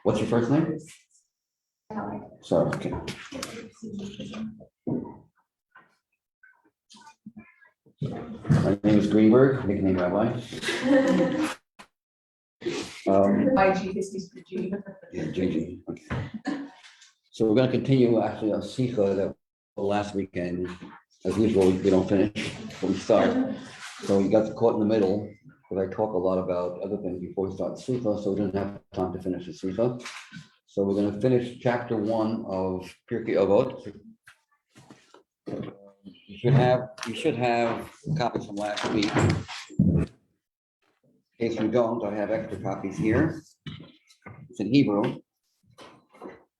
What's your first name? Sorry. Okay. My name is Greenberg, nickname Rabbi. Yeah, Gigi. Okay. So we're going to continue actually on Sichos that last weekend. As usual, we don't finish, but we start. So we got caught in the middle because I talk a lot about other things before we start Sichos, so we didn't have time to finish the Sichos. So we're going to finish chapter 1 of Pirkei Avos. You should have copies from last week. In case you don't, I have extra copies here. It's in Hebrew.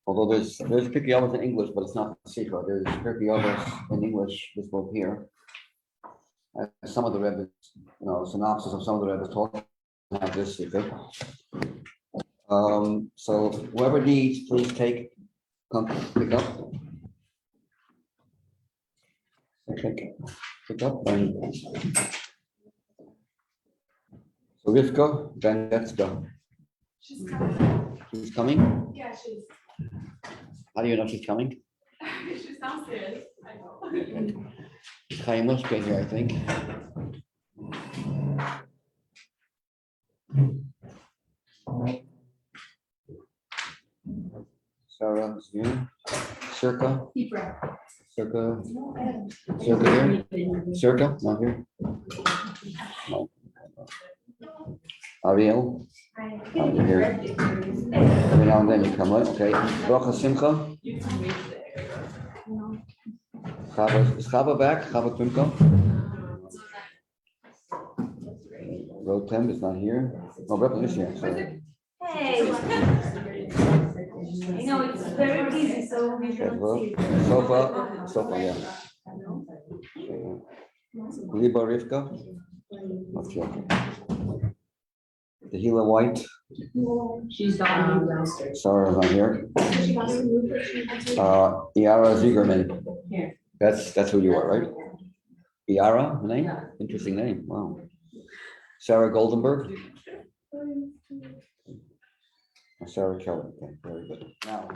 Although there's Pirkei Avos in English, but it's not Sichos. There's Pirkei Avos in English, this book here. Some of the Rebbe's, synopsis of some of the Rebbe's talk have this Sichos. So whoever needs, please come pick up. Pick up and so Rivka, then let's go. She's coming. She's coming? Yeah, she's. How do you know she's coming? She's downstairs. I know. Chaim Lischke here, I think. Sarah is here. Circa. Circa here. Circa, not here. No. Ariel. Here. Every now and then you come, right? Okay. Bracha Simcha. Chava, is Chava back? Chava Krimko? Rotem is not here. No, Rebbe is here. So. Hey. I know it's very busy, so we don't see it. Sofa, yeah. Liba Rivka. Not sure. The Gila White. She's downstairs. Sarah is not here. Iyar Zigerman. That's who you are, right? Iyara, the name? Interesting name. Wow. Sarah Goldenberg. Sarah Kelly. Okay, very good. Now,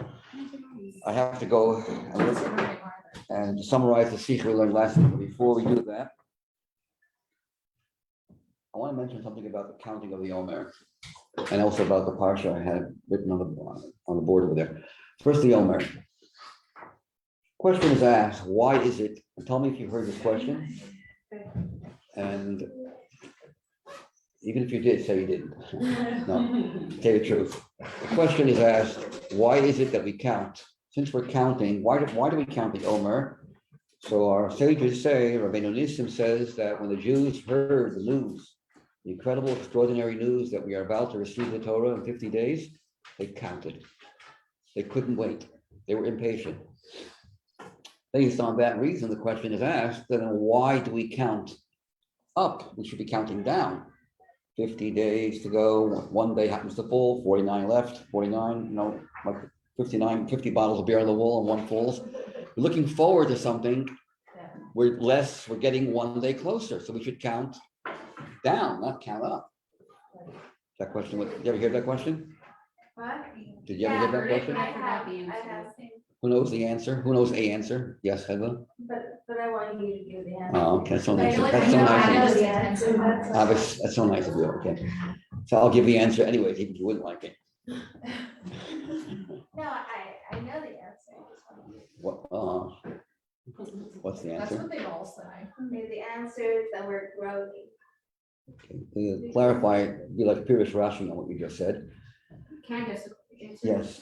I have to go and summarize the Sichos we learned last week. But before we do that, I want to mention something about the counting of the Omer, and also about the parsha I had written on the board over there. First, the Omer. Question is asked: why is it? And tell me if you heard this question. And even if you did, say you didn't. No, tell you the truth. The question is asked: why is it that we count? Since we're counting, why do we count the Omer? So our sages say, Rabbi Nissim says that when the Jews heard the news, the incredible, extraordinary news that we are about to receive the Torah in 50 days, they counted. They couldn't wait. They were impatient. Based on that reason, the question is asked, then why do we count up? We should be counting down. 50 days to go, one day happens to fall, 49 left, 49, like 59, 50 bottles of beer on the wall and one falls. We're looking forward to something. We're getting one day closer. So we should count down, not count up. That question, did you ever hear that question? What? Did you ever hear that question? I have. Who knows the answer? Who knows a answer? Yes, Heather? But I want you to give the answer. Oh, okay, that's so nice. I That's so nice of you. the answer. That's so nice of you. Okay. So I'll give the answer anyways, even if you wouldn't like it. No, I know the answer. What's the That's answer? what they all say. The answer is that we're growing. Okay. To clarify, be like Pirush Rashi on what you just said. Can I just answer? Yes.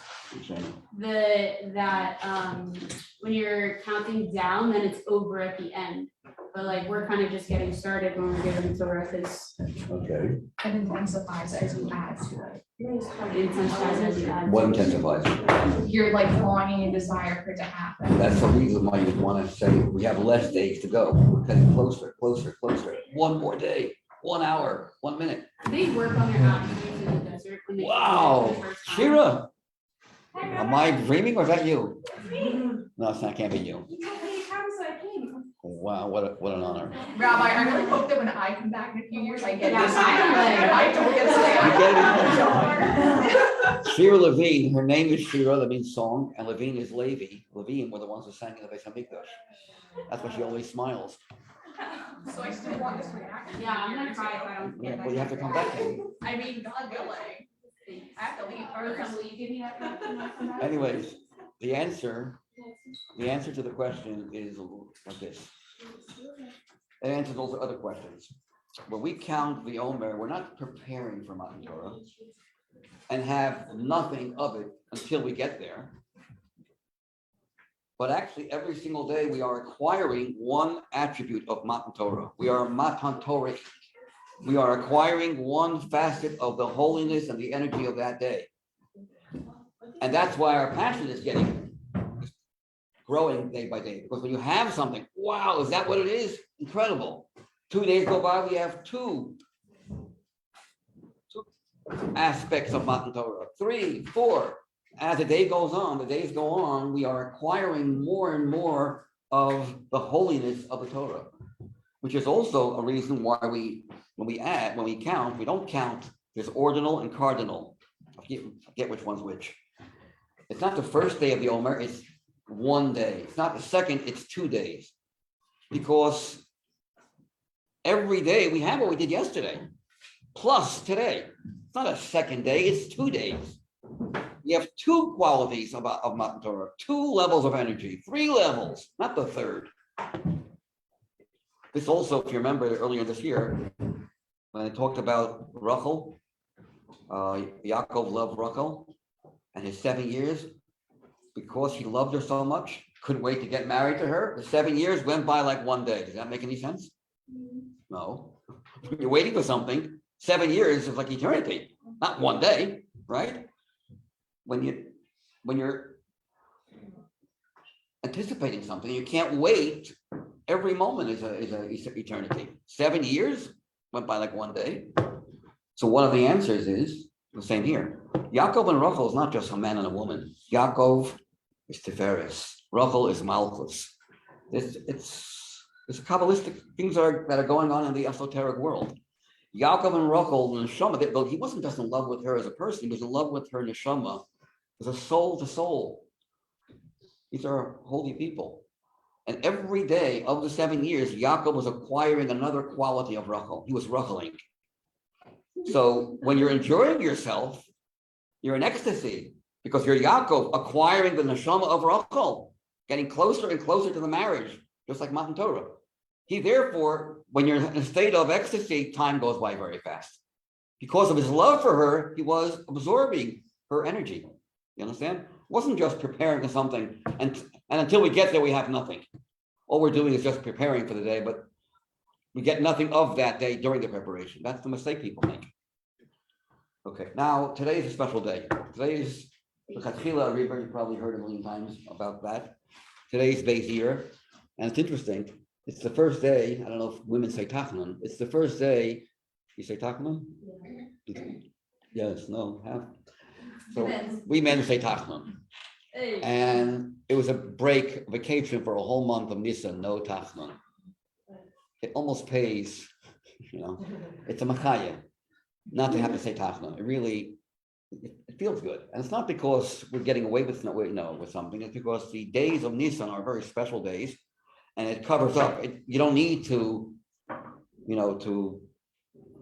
When you're counting down, then it's over at the end. But like we're kind of just getting started when we're given Torah because Okay. It intensifies as you add to it. it intensifies as you add. What intensifies? You're like longing and desire for it to happen. That's the reason why you want to say we have less days to go. We're getting closer. One more day, 1 hour, 1 minute. They work on their attributes in the desert when they Wow, come back for the first time. Shira, am I dreaming or is that you? No, it's not. Can't be you. You told me how I came. Wow, what an honor. Rabbi, I really hope that when I come back in a few years, I get Yeah, this. I I don't get to say. You get Shira Levine, her name is Shira, that means song, and Levine is Levi. Levine were the ones who sang in the Beis Hamikdash. That's why she always smiles. So I still want this reaction. Yeah, I'm gonna try if I don't Yeah, get well, you have to come back then. I mean, God willing, I have to leave first. Will you give me that back when I come back? Anyways, the answer to the question is like this. It answers also other questions. When we count the Omer, we're not preparing for Matan Torah and have nothing of it until we get there. But actually, every single day we are acquiring one attribute of Matan Torah. We are Matan Torah. We are acquiring one facet of the holiness and the energy of that day. And that's why our passion is growing day by day. Because when you have something, wow, is that what it is? Incredible. 2 days go by, we have two aspects of Matan Torah. 3, 4. As the day goes on, the days go on, we are acquiring more and more of the holiness of the Torah, which is also a reason why when we count, we don't count. There's ordinal and cardinal. I forget which one's which. It's not the first day of the Omer, it's one day. It's not the second, it's 2 days. Because every day we have what we did yesterday, plus today. It's not a second day, it's 2 days. We have 2 qualities of Matan Torah, 2 levels of energy, 3 levels, not the third. This also, if you remember earlier this year, when I talked about Rachel, Yaakov loved Rachel and his 7 years, because he loved her so much, couldn't wait to get married to her. The 7 years went by like 1 day. Does that make any sense? No. When you're waiting for something, 7 years is like eternity, not 1 day, right? When you're anticipating something, you can't wait. Every moment is eternity. 7 years went by like 1 day. So one of the answers is the same here. Yaakov and Rachel is not just a man and a woman. Yaakov is Tiferes. Rachel is Malchus. It's Kabbalistic things that are going on in the esoteric world. Yaakov and Rachel, the neshama, he wasn't just in love with her as a person, he was in love with her neshama as a soul to soul. These are holy people. And every day of the 7 years, Yaakov was acquiring another quality of Rachel. He was Racheling. So when you're enjoying yourself, you're in ecstasy because you're Yaakov acquiring the neshama of Rachel, getting closer and closer to the marriage, just like Matan Torah. He therefore, when you're in a state of ecstasy, time goes by very fast. Because of his love for her, he was absorbing her energy. You understand? It wasn't just preparing for something, and until we get there, we have nothing. All we're doing is just preparing for the day, but we get nothing of that day during the preparation. That's the mistake people make. Okay, now today is a special day. Today is the Iyar. You probably heard a million times about that. Today is Iyar, and it's interesting. It's the first day. I don't know if women say Tachnon. It's the first day. You say Tachnon? Yeah. Yes. No. Have. So we men say Tachnon. Hey. And it was a vacation for a whole month of Nisan, no Tachnon. It almost pays, it's a machaya, not to have to say Tachnon. It really, it feels good. And it's not because we're getting away with something. It's because the days of Nisan are very special days, and it covers up. You don't need to, to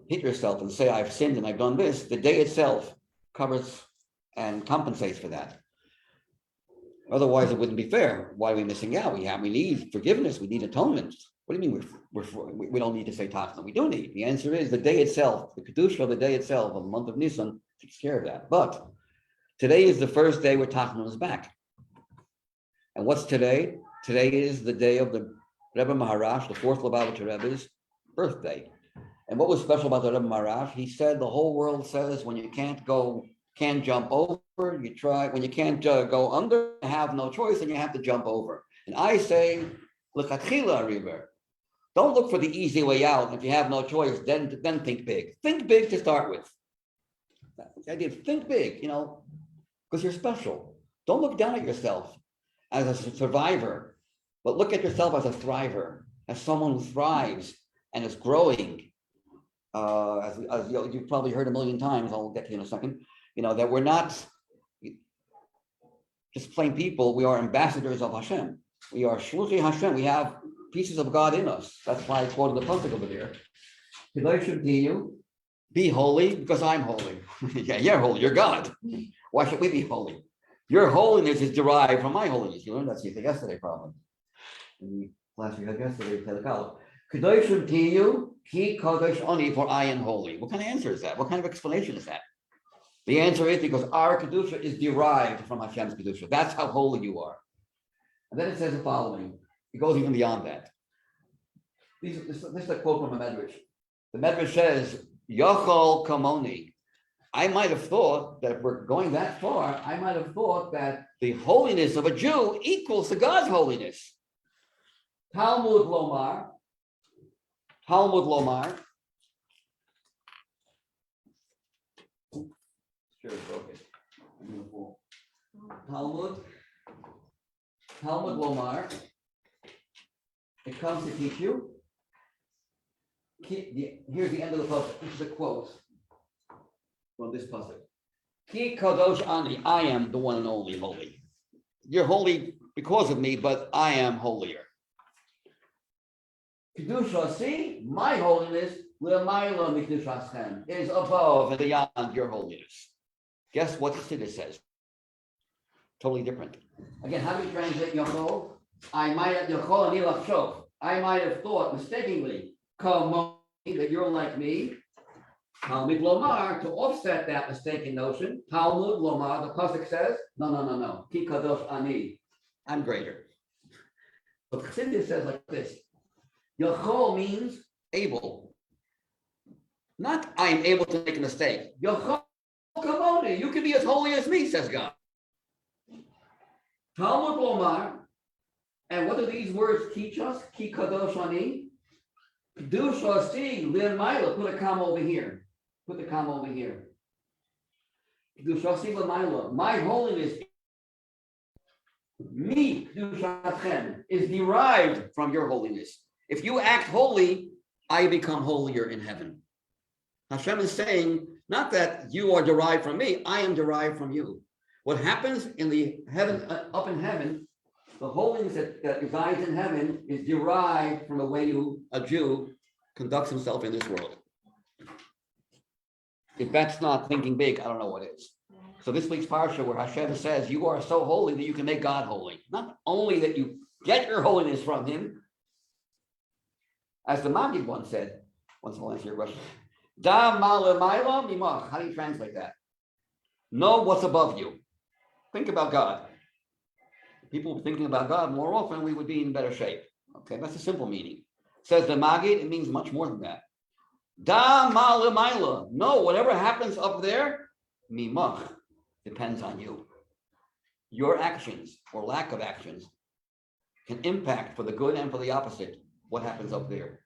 hit yourself and say, I've sinned and I've done this. The day itself covers and compensates for that. Otherwise, it wouldn't be fair. Why are we missing out? We need forgiveness. We need atonement. What do you mean we don't need to say Tachna? We do need. The answer is the day itself, the Kedusha of the day itself, of the month of Nisan, takes care of that. But today is the first day where Tachna is back. And what's today? Today is the day of the Rebbe Maharash, the 4th Lubavitcher Rebbe's birthday. And what was special about the Rebbe Maharash? He said the whole world says when you can't jump over, you try. When you can't go under, you have no choice and you have to jump over. And I say, l'chatchila river. Don't look for the easy way out. If you have no choice, then think big. Think big to start with. I did think big, because you're special. Don't look down at yourself as a survivor, but look at yourself as a thriver. as someone who thrives and is growing. As you've probably heard a million times, I'll get to you in a second, that we're not just plain people, we are ambassadors of Hashem. We are shluchei Hashem. We have pieces of God in us. That's why I quoted the pasuk over there. Be holy because I'm holy. Yeah, you're holy. You're God. Why should we be holy? Your holiness is derived from my holiness. You learned that yesterday, probably. In the class we had yesterday, Kedoshim tiyu, ki kadosh ani, for I am holy. What kind of answer is that? What kind of explanation is that? The answer is because our kedusha is derived from Hashem's kedusha. That's how holy you are. And then it says the following. It goes even beyond that. This is a quote from a Medrash. The Medrash says, Yachol kamoni. I might have thought that if we're going that far, I might have thought that the holiness of a Jew equals to God's holiness. Talmud Lomar. Sure, it's broken. Beautiful. Talmud Lomar. It comes to teach you. Here's the end of the pasuk. This is a quote from this pasuk. Ki kadosh ani, I am the one and only holy. You're holy because of me, but I am holier. Kedusha, see, my holiness, l'mayla mikdushaschem, is above and beyond your holiness. Guess what Chassidus says? Totally different. Again, how do you translate Yachol? I might have thought mistakenly, that you're like me. Talmud Lomar, to offset that mistaken notion, Talmud Lomar, the pasuk says, no. Ki kadosh ani, I'm greater. But Chassidus says like this. Yachol means able. Not I'm able to make a mistake. Yachol kamoni, you can be as holy as me, says God. Talmud Lomar, and what do these words teach us? Ki kadosh ani. Kedusha si l'mayla. Put a comma over here. Put the comma over here. Kedusha si l'mayla. My holiness, me kedushatchem, is derived from your holiness. If you act holy, I become holier in heaven. Hashem is saying, not that you are derived from me, I am derived from you. What happens in the heaven, up in heaven, the holiness that resides in heaven is derived from the way a Jew conducts himself in this world. If that's not thinking big, I don't know what is. So this week's parsha where Hashem says, you are so holy that you can make God holy. Not only that you get your holiness from him, as the Maggid once said, once I'll answer your question, Da ma'alemayla mimach. How do you translate that? Know what's above you. Think about God. People thinking about God more often, we would be in better shape. Okay, that's a simple meaning. Says the Maggid, it means much more than that. Da ma'alemayla. No, whatever happens up there, mimach, depends on you. Your actions or lack of actions can impact for the good and for the opposite what happens up there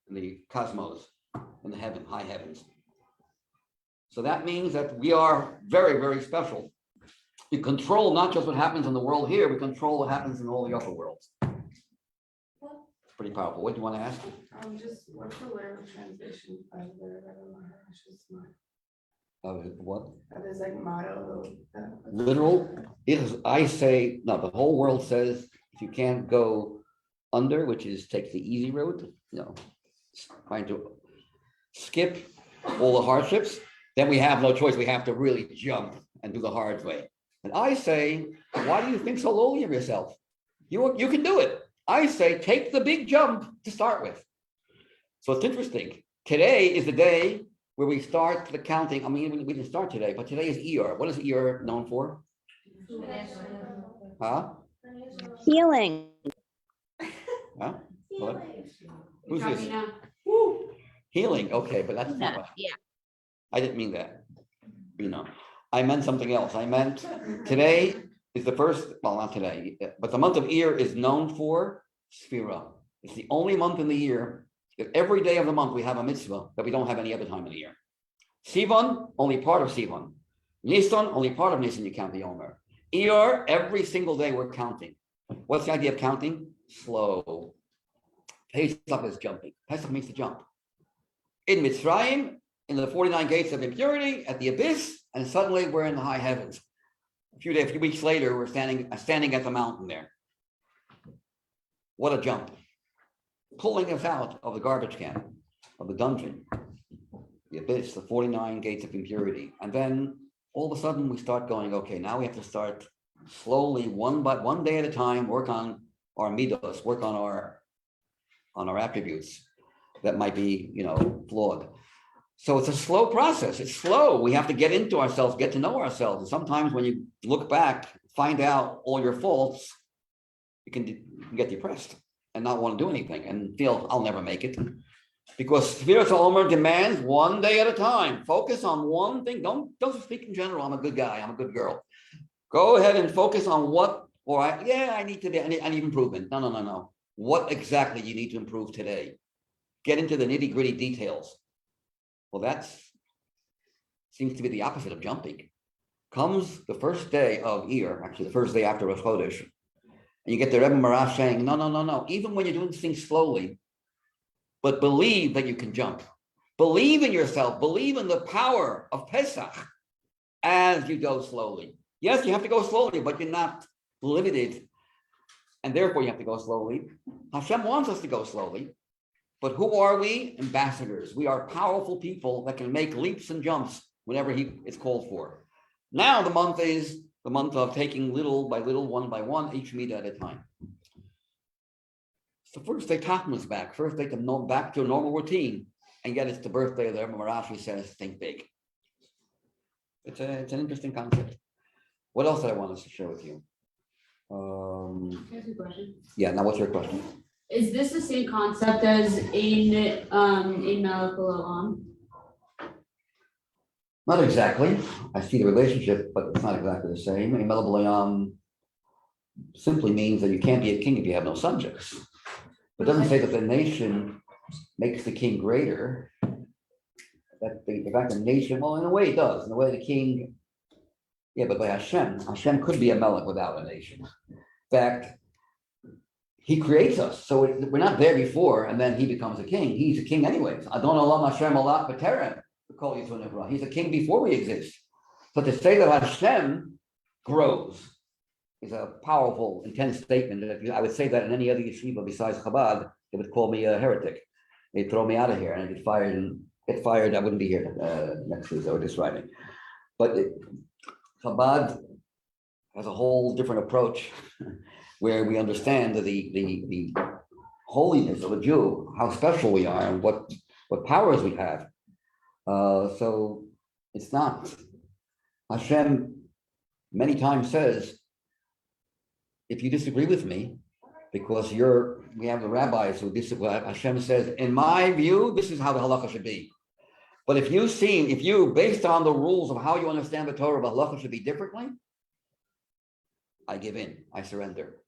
in the cosmos, in the heaven, high heavens. So that means that we are very, very special. We control not just what happens in the world here, we control what happens in all the other worlds. It's pretty powerful. What do you want to ask? Just what's the literal translation of the What? There's like motto. Literal? I say, no, the whole world says if you can't go under, which is take the easy road, trying to skip all the hardships, then we have no choice. We have to really jump and do the hard way. And I say, why do you think so lowly of yourself? You can do it. I say, take the big jump to start with. So it's interesting. Today is the day where we start the counting. I mean, we didn't start today, but today is Iyar. What is Iyar known for? Huh? Healing. Huh? What? Who's Copy this? now. Healing. Okay, but that's not right. Yeah. I didn't mean that. I meant something else. I meant today is the first, well, not today, but the month of Iyar is known for Sphira. It's the only month in the year that every day of the month we have a mitzvah that we don't have any other time in the year. Sivan, only part of Sivan. Nisan, only part of Nisan, you count the Omer. Iyar, every single day we're counting. What's the idea of counting? Slow. Pesach is jumping. Pesach means to jump. In Mitzrayim, in the 49 gates of impurity, at the abyss, and suddenly we're in the high heavens. A few weeks later, we're standing at the mountain there. What a jump. Pulling us out of the garbage can, of the dungeon, the abyss, the 49 gates of impurity. And then all of a sudden we start going, okay, now we have to start slowly, one day at a time, work on our midos, work on our attributes that might be, flawed. So it's a slow process. It's slow. We have to get into ourselves, get to know ourselves. And sometimes when you look back, find out all your faults, you can get depressed and not want to do anything and feel I'll never make it. Because Sefiras HaOmer demands one day at a time. Focus on one thing. Don't speak in general. I'm a good guy. I'm a good girl. Go ahead and focus on I need improvement. No. What exactly you need to improve today? Get into the nitty-gritty details. Well, that seems to be the opposite of jumping. Comes the first day of Iyar, actually the first day after Rosh Chodesh, and you get the Rebbe Marash saying, no. Even when you're doing things slowly, but believe that you can jump. Believe in yourself. Believe in the power of Pesach as you go slowly. Yes, you have to go slowly, but you're not limited, and therefore you have to go slowly. Hashem wants us to go slowly. But who are we? Ambassadors. We are powerful people that can make leaps and jumps whenever it's called for. Now the month is the month of taking little by little, one by one, each midah at a time. So first they tappen us back. First they come back to a normal routine. And yet it's the birthday of the Rebbe Marashi says, think big. It's an interesting concept. What else did I want to share with you? Here's a question. Yeah, now what's your question? Is this the same concept as in Melech Olam? Not exactly. I see the relationship, but it's not exactly the same. Melech Olam simply means that you can't be a king if you have no subjects. It doesn't say that the nation makes the king greater. That the fact the nation, well, in a way it does. In a way the king, but by Hashem could be a melech without a nation. In fact, he creates us, so we're not there before, and then he becomes a king. He's a king anyways. Adon Olam Hashem Alak B'Terem. He's a king before we exist. So to say that Hashem grows is a powerful, intense statement. I would say that in any other yeshiva besides Chabad, they would call me a heretic. They'd throw me out of here and I'd get fired. I wouldn't be here next Tuesday or this Friday. But Chabad has a whole different approach where we understand the holiness of a Jew, how special we are, and what powers we have. So it's not. Hashem many times says, if you disagree with me, because we have the rabbis who disagree, Hashem says, in my view, this is how the halacha should be. But if you, based on the rules of how you understand the Torah, the halacha should be differently, I give in, I surrender.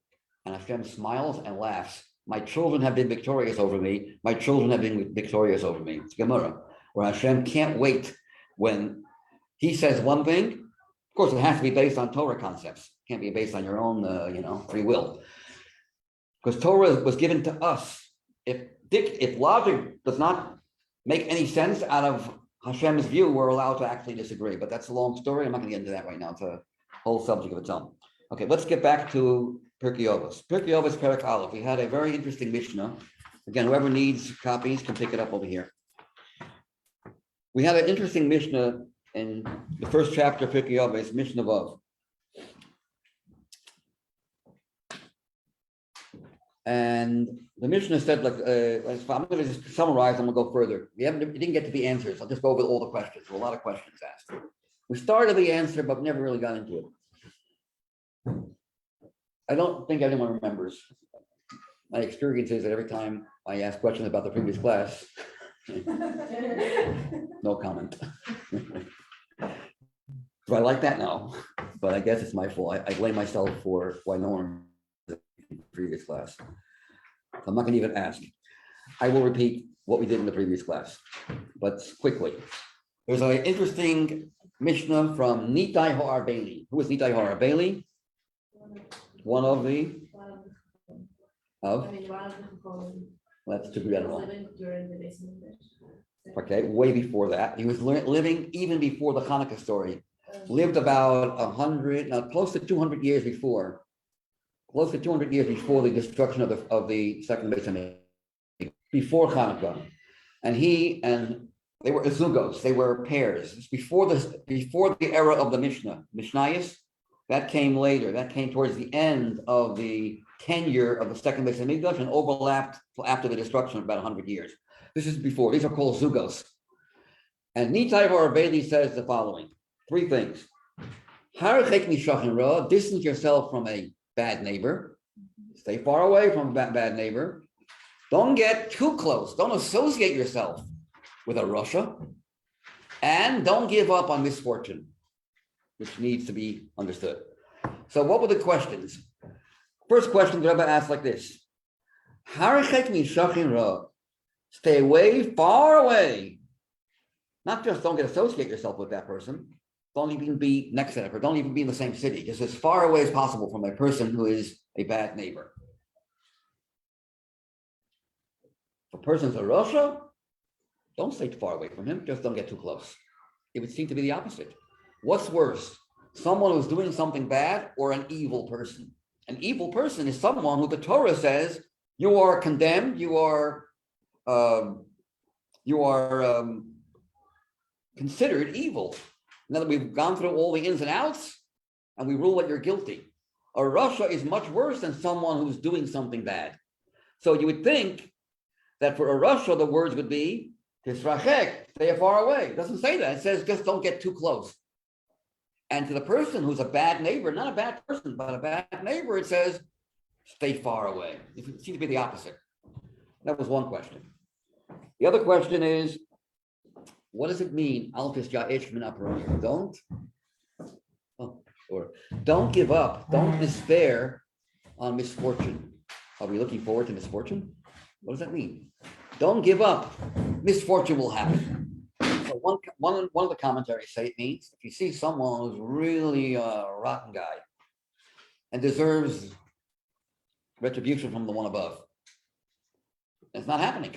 And Hashem smiles and laughs. My children have been victorious over me. My children have been victorious over me. It's Gemara, where Hashem can't wait when he says one thing. Of course, it has to be based on Torah concepts. It can't be based on your own, free will. Because Torah was given to us. If logic does not make any sense out of Hashem's view, we're allowed to actually disagree. But that's a long story. I'm not going to get into that right now. It's a whole subject of its own. Okay, let's get back to Pirkei Avos. Pirkei Avos, Perek Aleph. We had a very interesting Mishnah. Again, whoever needs copies can pick it up over here. We had an interesting Mishnah in the first chapter of Pirkei Avos, Mishnah Vav. And the Mishnah said, I'm going to just summarize, I'm going to go further. We didn't get to the answers. I'll just go over all the questions. There were a lot of questions asked. We started the answer, but never really got into it. I don't think anyone remembers. My experience is that every time I ask questions about the previous class, no comment. Do I like that? No, but I guess it's my fault. I blame myself for why no one in the previous class. I'm not going to even ask. I will repeat what we did in the previous class, but quickly. There's an interesting Mishnah from Nitai Ho'arbeli. Who is Nitai Ho'arbeli? One of the That's too general. Living during the days of the Okay, way before that. He was living even before the Hanukkah story. Lived about 100, now close to 200 years before. Close to 200 years before the destruction of the second Beis Hamikdash, before Hanukkah. And they were Zugos, they were pairs. It's before the era of the Mishnayos. That came later. That came towards the end of the tenure of the second Beis Hamikdash and overlapped after the destruction of about 100 years. This is before. These are called Zugos. And Nitai Barabeli says the following: 3 things. Harachek mishachin ra, distance yourself from a bad neighbor. Stay far away from a bad neighbor. Don't get too close. Don't associate yourself with a Russia. And don't give up on misfortune, which needs to be understood. So what were the questions? First question the Rebbe asked like this: Harachek mishachin ra, stay away, far away. Not just don't get associate yourself with that person. Don't even be next to that person. Don't even be in the same city. Just as far away as possible from a person who is a bad neighbor. If a person's a Russia, don't stay too far away from him. Just don't get too close. It would seem to be the opposite. What's worse? Someone who's doing something bad or an evil person? An evil person is someone who the Torah says you are condemned, you are considered evil. Now that we've gone through all the ins and outs and we rule that you're guilty. A Russia is much worse than someone who's doing something bad. So you would think that for a Russia, the words would be, Tisrachek, stay far away. It doesn't say that. It says just don't get too close. And to the person who's a bad neighbor, not a bad person, but a bad neighbor, it says, stay far away. It seems to be the opposite. That was one question. The other question is, what does it mean? Don't give up. Don't despair on misfortune. Are we looking forward to misfortune? What does that mean? Don't give up. Misfortune will happen. So one of the commentaries say it means if you see someone who's really a rotten guy and deserves retribution from the one above, it's not happening.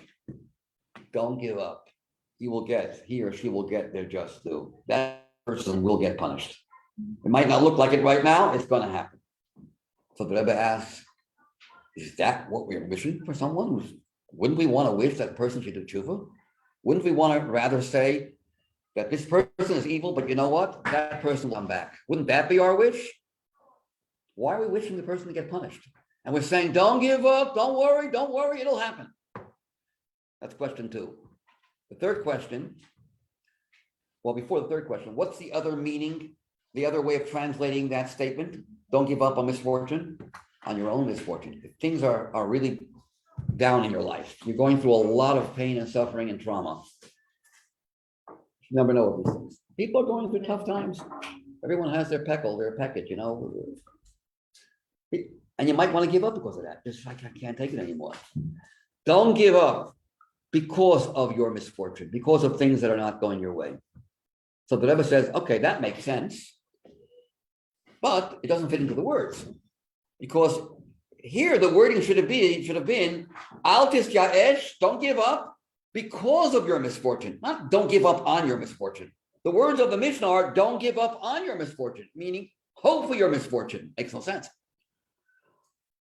Don't give up. He or she will get their just due. That person will get punished. It might not look like it right now, it's going to happen. So the Rebbe asks, is that what we're wishing for someone? Wouldn't we want to wish that person should do tshuva? Wouldn't we want to rather say that this person is evil, but you know what? That person will come back. Wouldn't that be our wish? Why are we wishing the person to get punished? And we're saying, don't give up, don't worry, it'll happen. That's question 2. The third question, well, before the third question, what's the other meaning, the other way of translating that statement? Don't give up on misfortune, on your own misfortune. If things are really down in your life, you're going through a lot of pain and suffering and trauma. You never know of these things. People are going through tough times. Everyone has their package, And you might want to give up because of that. Just like, I can't take it anymore. Don't give up because of your misfortune, because of things that are not going your way. So the Rebbe says, okay, that makes sense, but it doesn't fit into the words. Because here the wording should have been, Al tisyaesh, don't give up because of your misfortune, not don't give up on your misfortune. The words of the Mishnah are, don't give up on your misfortune, meaning hope for your misfortune. Makes no sense.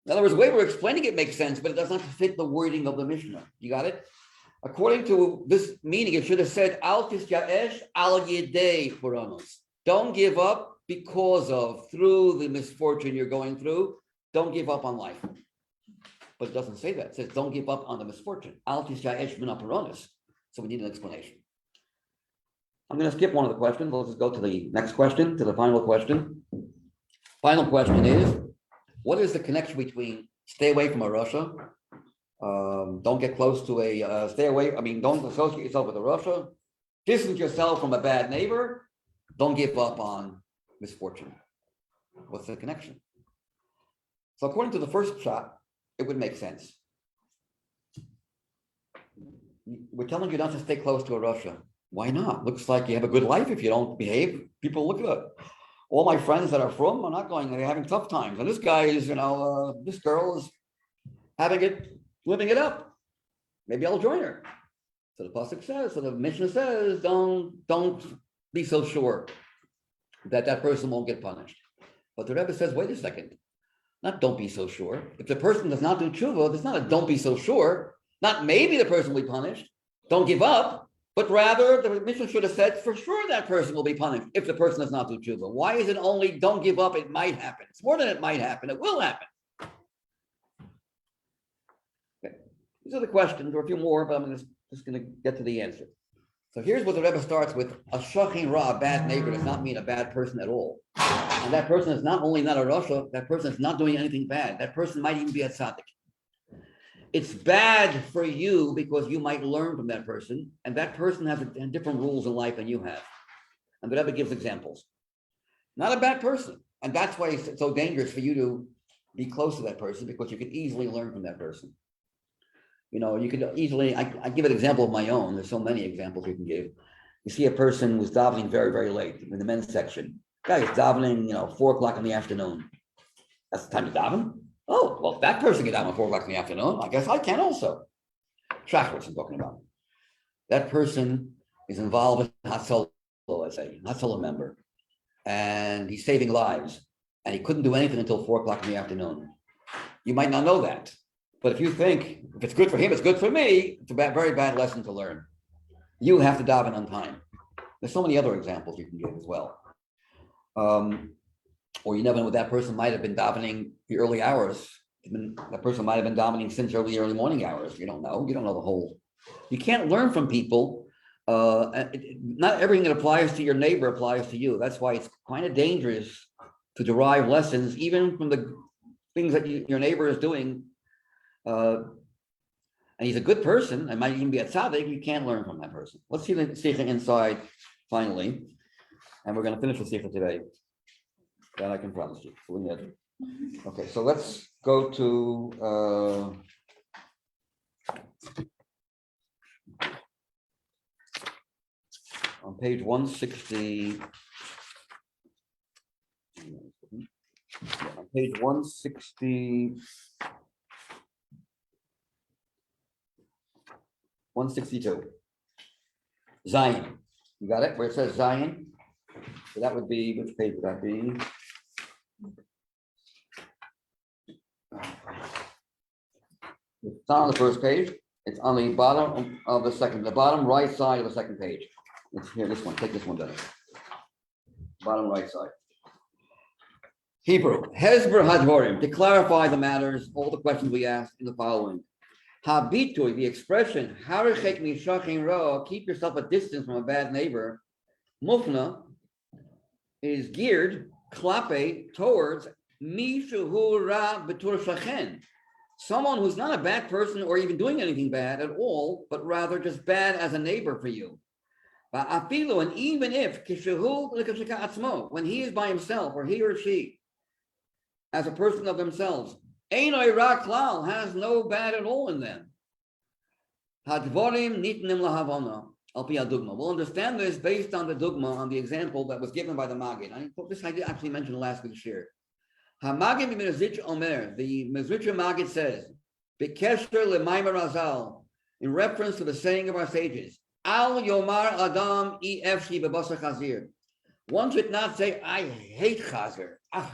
In other words, the way we're explaining it makes sense, but it does not fit the wording of the Mishnah. You got it? According to this meaning, it should have said, Al tisyaesh al yedei churanos. Don't give up because of, through the misfortune you're going through, don't give up on life. But it doesn't say that. It says, don't give up on the misfortune. Al tisyaesh min apuranos. So we need an explanation. I'm going to skip one of the questions. Let's just go to the next question, to the final question. Final question is, what is the connection between stay away from a Russia? Don't get close to don't associate yourself with a Russia. Distance yourself from a bad neighbor. Don't give up on misfortune. What's the connection? So according to the first shot, it would make sense. We're telling you not to stay close to a Russia. Why not? Looks like you have a good life if you don't behave. People look at it. All my friends that are from are not going, they're having tough times. And this guy is, this girl is living it up. maybe I'll join her. So the pasuk says, so the Mishnah says, don't be so sure that that person won't get punished. But the Rebbe says, wait a second, not don't be so sure. If the person does not do tshuva, there's not a don't be so sure. Not maybe the person will be punished. Don't give up. But rather, the Mishnah should have said, for sure that person will be punished if the person does not do tshuva. Why is it only don't give up, it might happen? It's more than it might happen, it will happen. Okay. These are the questions, or a few more, but I'm just going to get to the answer. So here's what the Rebbe starts with. A shachin ra, a bad neighbor, does not mean a bad person at all. And that person is not only not a rasha, that person is not doing anything bad. That person might even be a tzaddik. It's bad for you because you might learn from that person, and that person has different rules in life than you have. And the Rebbe gives examples. Not a bad person, and that's why it's so dangerous for you to be close to that person, because you can easily learn from that person. You know, you could easily. I give an example of my own. There's so many examples you can give. You see a person who's davening very, very late in the men's section. Guy is davening, 4:00 in the afternoon. That's the time to daven. Oh, well, if that person can daven at 4:00 in the afternoon, I guess I can also. Shachris I'm talking about. That person is involved in Hatzalah, let's say, Hatzalah member, and he's saving lives, and he couldn't do anything until 4:00 in the afternoon. You might not know that, but if you think, if it's good for him, it's good for me, it's a very bad lesson to learn. You have to daven on time. There's so many other examples you can give as well. Or you never know what that person might have been davening the early hours. That person might have been davening since early morning hours. You don't know. You don't know the whole. You can't learn from people. Not everything that applies to your neighbor applies to you. That's why it's kind of dangerous to derive lessons, even from the things that your neighbor is doing. And he's a good person, and might even be a tzaddik. You can't learn from that person. Let's see the Sichos inside finally, and we're going to finish the Sichos today. That I can promise you. Okay, so let's go to on page 160. On page 160. 162. Zion. You got it? Where it says Zion? So that would be, which page would that be? It's not on the first page. It's on the bottom of the bottom right side of the second page. It's here, this one. Take this one down. Bottom right side. Hebrew. Hezber hadvorim. To clarify the matters, all the questions we asked in the following. Habitui, the expression, harishek mishachin ra, keep yourself a distance from a bad neighbor. Mufna is geared, klape, towards mishu ra betur shachen. Someone who's not a bad person or even doing anything bad at all, but rather just bad as a neighbor for you. And even if when he is by himself, or he or she, as a person of themselves, Einoi Ra Klal has no bad at all in them. Hadvorim nitnim lahavana al pi dugma. We'll understand this based on the dugma, on the example that was given by the Maggid. This I did actually mention last week's share. Hamagid Mezritch Omer, the Mezritch Maggid says, B'kesher le'maimer Razal, in reference to the saying of our sages, Al Yomar Adam efshi bebasar chazir. One should not say, I hate chazer. I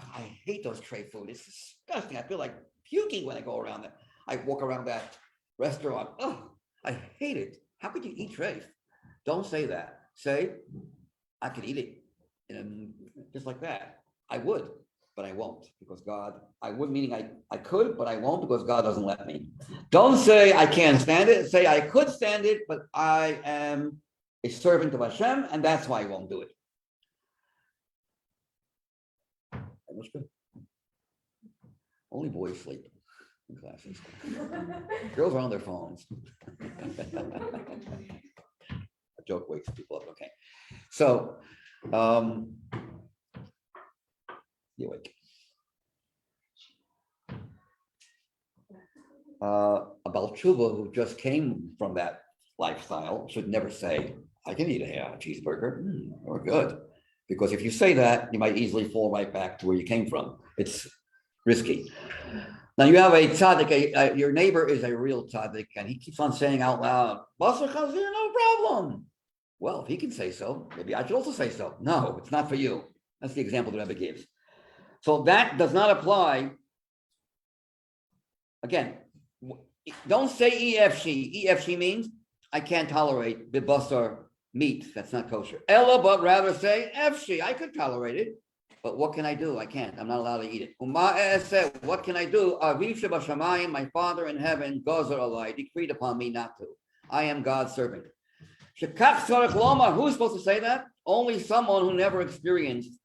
hate those tray food. It's disgusting. I feel like puking when I go around that. I walk around that restaurant. Oh, I hate it. How could you eat tray? Don't say that. Say, I could eat it. And just like that. I would, but I won't, because God, I would meaning I could, but I won't because God doesn't let me. Don't say I can't stand it. Say I could stand it, but I am a servant of Hashem, and that's why I won't do it. That's good. Only boys sleep in classes. Girls are on their phones. A joke wakes people up. Okay. So, you wake. A Baal Tshuva who just came from that lifestyle should never say, I can eat a cheeseburger. We're good. Because if you say that, you might easily fall right back to where you came from. It's risky. Now you have a tzaddik, your neighbor is a real tzaddik, and he keeps on saying out loud, "Basar chazir, no problem." Well, if he can say so, maybe I should also say so. No, it's not for you. That's the example the Rebbe gives. So that does not apply. Again, don't say EFC. EFC means I can't tolerate bibasar meat. That's not kosher. Ella, but rather say EFC. I could tolerate it, but what can I do? I can't. I'm not allowed to eat it. What can I do? Avisha b'shamayim, my Father in heaven, gozer alai, decreed upon me not to. I am God's servant. Shekach tzarich lomar. Who's supposed to say that? Only someone who never experienced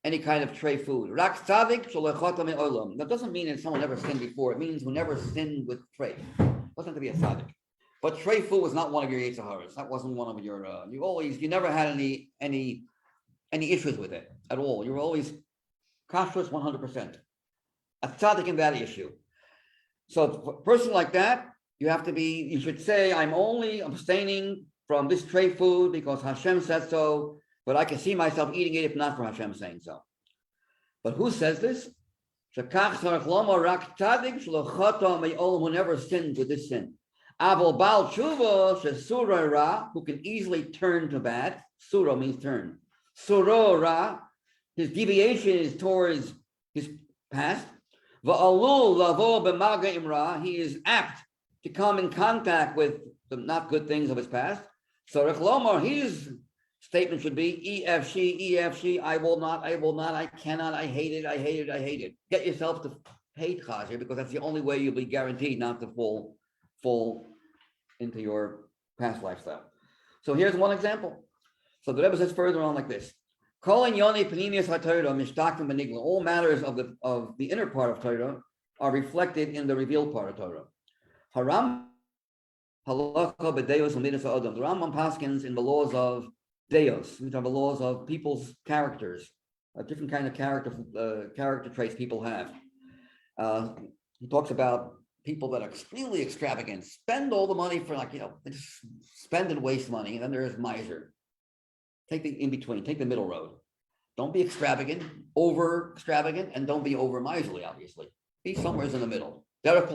any kind of tray food. Rak tzadik sholechata me'olam. That doesn't mean that someone never sinned before. It means who never sinned with tray. It doesn't have to be a tzaddik. But tray food was not one of your yetzer haras. That wasn't one of your. You never had any issues with it at all. You were always kashrus 100%. A tzaddik in that issue. So for a person like that, you should say, I'm only abstaining from this tray food because Hashem said so, but I can see myself eating it if not for Hashem saying so. But who says this? Who never sinned with this sin. Who can easily turn to bad. Sura means turn. Surora, his deviation is towards his past. He is apt to come in contact with the not good things of his past. So his statement should be EFC, I will not, I cannot, I hate it. Get yourself to hate Chazir because that's the only way you'll be guaranteed not to fall into your past lifestyle. So here's one example. So the Rebbe says further on like this. All matters of the inner part of Torah are reflected in the revealed part of Torah. The Rambam paskins in the laws of deos, which are the laws of people's characters, a different kind of character traits people have. He talks about people that are extremely extravagant, spend all the money for they just spend and waste money, and then there's miser. Take the in between, take the middle road. Don't be extravagant, over extravagant, and don't be over miserly, obviously. Be somewhere in the middle. That's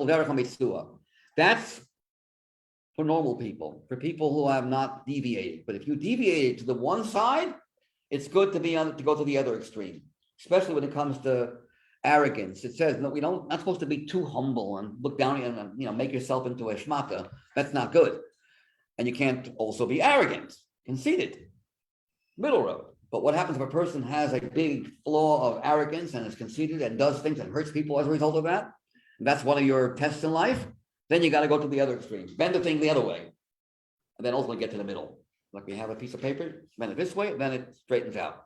for normal people, for people who have not deviated. But if you deviated to the one side, it's good to go to the other extreme, especially when it comes to arrogance. It says no, not supposed to be too humble and look down and make yourself into a shmata. That's not good. And you can't also be arrogant, conceited. Middle road. But what happens if a person has a big flaw of arrogance and is conceited and does things and hurts people as a result of that? And that's one of your tests in life. Then you got to go to the other extreme, bend the thing the other way, and then ultimately get to the middle. Like we have a piece of paper, bend it this way, then it straightens out.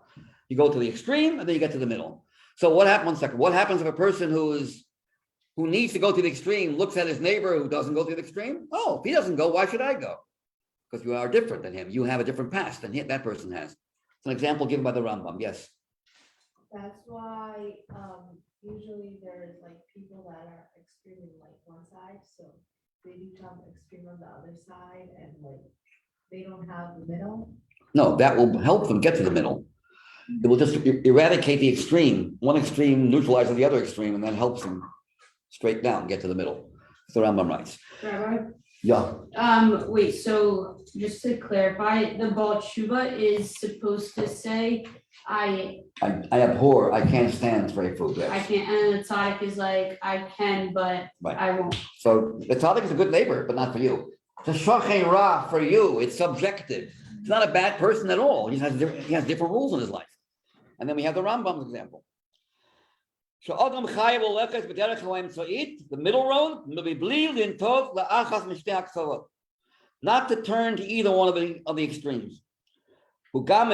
You go to the extreme, and then you get to the middle. So what happens? What happens if a person who needs to go to the extreme looks at his neighbor who doesn't go to the extreme? Oh, if he doesn't go, why should I go? Because you are different than him. You have a different past than that person has. It's an example given by the Rambam. Yes. That's why usually there's people that are extreme in one side, so they become extreme on the other side, and they don't have the middle. No, that will help them get to the middle. It will just eradicate the extreme. One extreme neutralizes the other extreme, and that helps them straight down, get to the middle. That's the Rambam writes. Rabbi? Yeah. Wait, so just to clarify, the Baal Tshuva is supposed to say, I abhor, I can't stand stray food. Yes. I can't, and the tzaddik is like, I can, but Right. I won't. So the tzaddik is a good neighbor, but not for you. It's a shochem ra for you. It's subjective. It's not a bad person at all. He has different rules in his life. And then we have the Rambam's example. The middle road, not to turn to either one of the extremes. And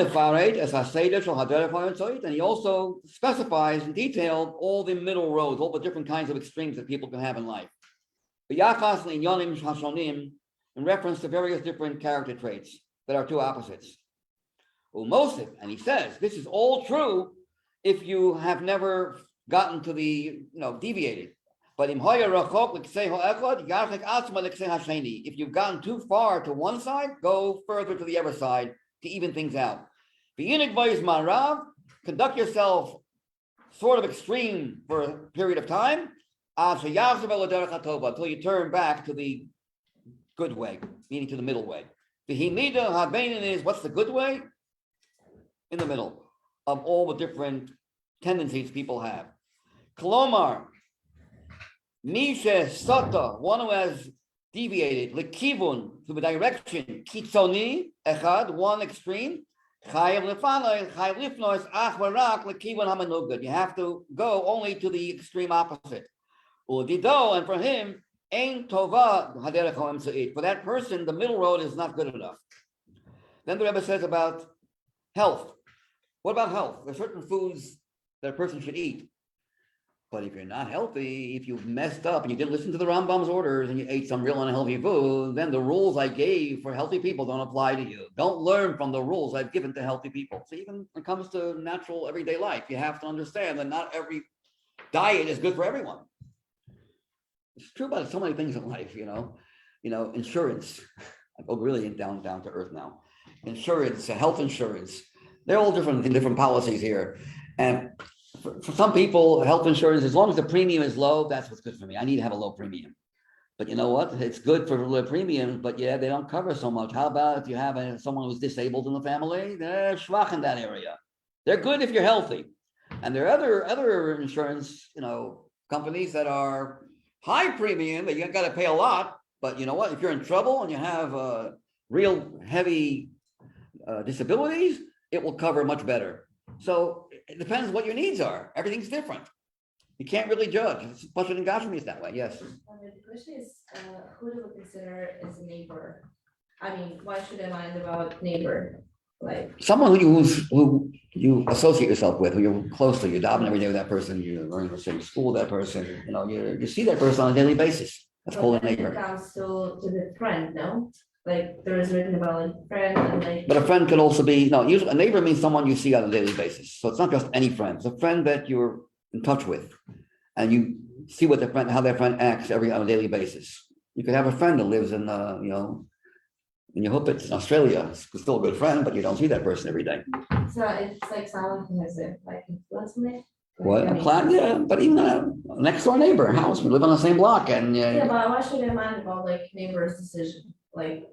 he also specifies in detail all the middle roads, all the different kinds of extremes that people can have in life. In reference to various different character traits that are two opposites. And he says, this is all true if you have never gotten to the, deviated. But if you've gotten too far to one side, go further to the other side to even things out. Conduct yourself sort of extreme for a period of time, until you turn back to the good way, meaning to the middle way. The himida habeinin is, what's the good way? In the middle of all the different tendencies people have. Kolomar, Misha Sota, one who has deviated, Lekivun, to the direction, Kitzoni, Echad, one extreme, Chayav Lefanois, Chayav Lifnois, Achvarak, Lekivun Hamanugad. You have to go only to the extreme opposite. Udido, and for him, Ein Tova Haderech HaEmtza'it. For that person, the middle road is not good enough. Then the Rebbe says about health. What about health? There are certain foods that a person should eat. But if you're not healthy, if you've messed up and you didn't listen to the Rambam's orders and you ate some real unhealthy food, then the rules I gave for healthy people don't apply to you. Don't learn from the rules I've given to healthy people. So even when it comes to natural everyday life, you have to understand that not every diet is good for everyone. It's true about so many things in life, insurance. I go really down to earth now. Insurance, health insurance, they're all different policies here. And for some people, health insurance, as long as the premium is low, that's what's good for me. I need to have a low premium. But you know what? It's good for the premium, but yeah, they don't cover so much. How about if you have someone who's disabled in the family? They're schwach in that area. They're good if you're healthy. And there are other insurance, companies that are high premium that you got to pay a lot. But you know what? If you're in trouble and you have real heavy disabilities, it will cover much better. So it depends what your needs are. Everything's different. You can't really judge. It's Pashut and Gashmi is that way. Yes. The question is, who do we consider as a neighbor? I mean, why should I mind about neighbor? Like Someone who you associate yourself with, who you're close to, you daven every day with that person, you're learning the same school with that person, you see that person on a daily basis. That's called a neighbor. It comes to the friend, no? Like there is written about like friend and like. But a friend could also be, usually a neighbor means someone you see on a daily basis. So it's not just any friend. It's a friend that you're in touch with and you see how that friend acts on a daily basis. You could have a friend that lives in, in Yehuppet, in Australia. It's still a good friend, but you don't see that person every day. So it's like someone who has a like influence on it. What, a client? Yeah, but even a next door neighbor, house, we live on the same block and Yeah, but why should I mind about like neighbor's decision? Like.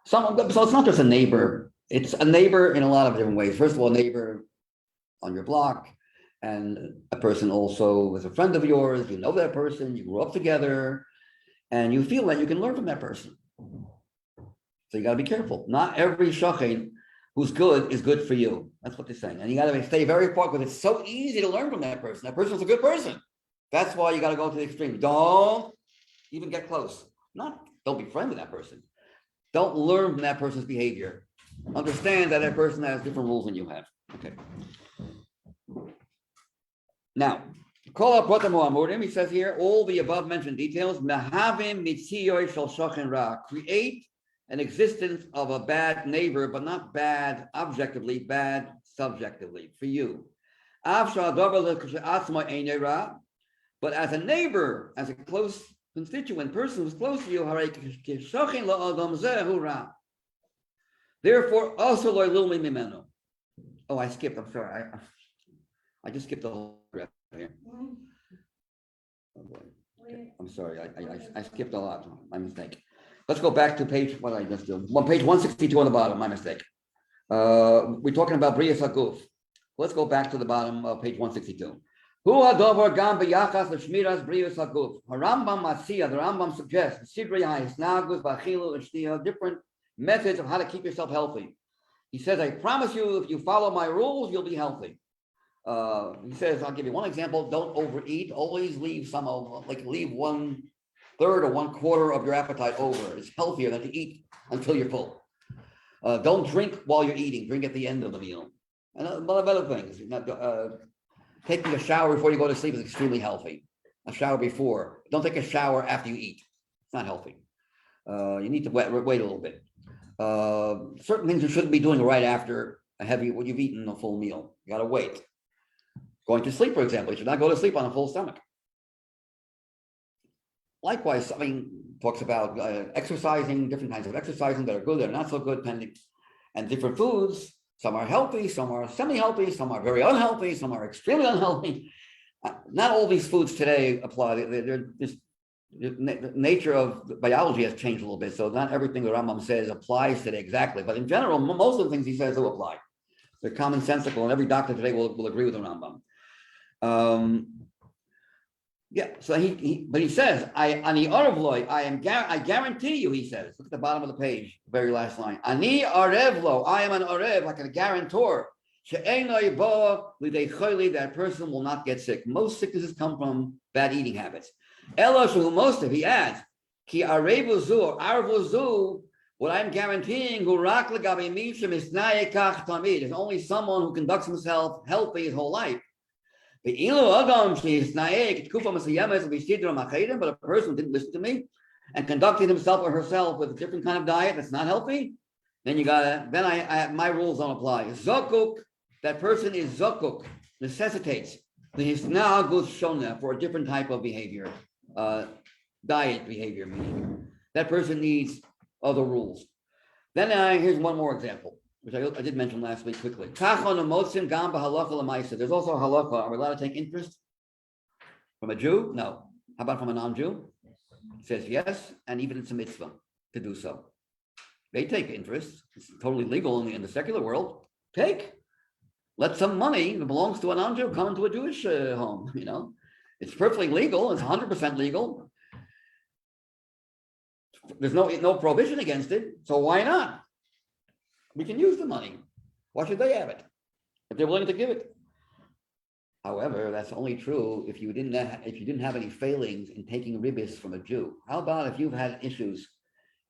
so it's not just a neighbor. It's a neighbor in a lot of different ways. First of all, a neighbor on your block, and a person also is a friend of yours. You know that person. You grew up together, and you feel that you can learn from that person. So you got to be careful. Not every shachin who's good is good for you. That's what they're saying, and you got to stay very far because it's so easy to learn from that person. That person's a good person. That's why you got to go to the extreme. Don't even get close. Don't be friends with that person. Don't learn from that person's behavior. Understand that person has different rules than you have. Okay. Now, he says here, all the above mentioned details, create an existence of a bad neighbor, but not bad objectively, bad subjectively for you. But as a neighbor, as a close constituent person who's close to you, therefore also I skipped. I'm sorry. I just skipped the whole graph here. Oh boy. Okay. I'm sorry. I skipped a lot. My mistake. Let's go back to page. What did I just do? Page 162 on the bottom. My mistake. We're talking about Brias Haguf. Let's go back to the bottom of page 162. The Rambam suggests different methods of how to keep yourself healthy. He says, I promise you, if you follow my rules, you'll be healthy. He says, I'll give you one example. Don't overeat. Always leave leave 1/3 or 1/4 of your appetite over. It's healthier than to eat until you're full. Don't drink while you're eating. Drink at the end of the meal. And a lot of other things. Taking a shower before you go to sleep is extremely healthy. A shower before. Don't take a shower after you eat. It's not healthy. You need to wait a little bit. Certain things you shouldn't be doing right after what you've eaten a full meal. You got to wait. Going to sleep, for example, you should not go to sleep on a full stomach. Likewise, talks about exercising, different kinds of exercising that are good, that are not so good, and different foods. Some are healthy, some are semi-healthy, some are very unhealthy, some are extremely unhealthy. Not all these foods today apply. They're just, the nature of biology has changed a little bit. So not everything the Rambam says applies today exactly. But in general, most of the things he says do apply. They're commonsensical, and every doctor today will agree with the Rambam. Yeah, so but he says, Ani Arevloi, I guarantee you, he says, look at the bottom of the page, very last line. Ani Arevlo, I am an Arev, like a guarantor. That person will not get sick. Most sicknesses come from bad eating habits. Most of, he adds, Ki Arevuzu or Arvuzu, what I'm guaranteeing, is only someone who conducts himself healthy his whole life. But a person didn't listen to me and conducted himself or herself with a different kind of diet that's not healthy, then I my rules don't apply. Zokuk, that person is zokuk, necessitates for a different type of behavior, diet behavior, meaning that person needs other rules. Then here's one more example, which I did mention last week quickly. There's also a halakha. Are we allowed to take interest from a Jew? No. How about from a non-Jew? It says yes, and even it's a mitzvah to do so. They take interest. It's totally legal in the secular world. Let some money that belongs to a non-Jew come into a Jewish home. It's perfectly legal. It's 100% legal. There's no prohibition against it. So why not? We can use the money. Why should they have it if they're willing to give it? However, that's only true if you didn't have any failings in taking ribis from a Jew. How about if you've had issues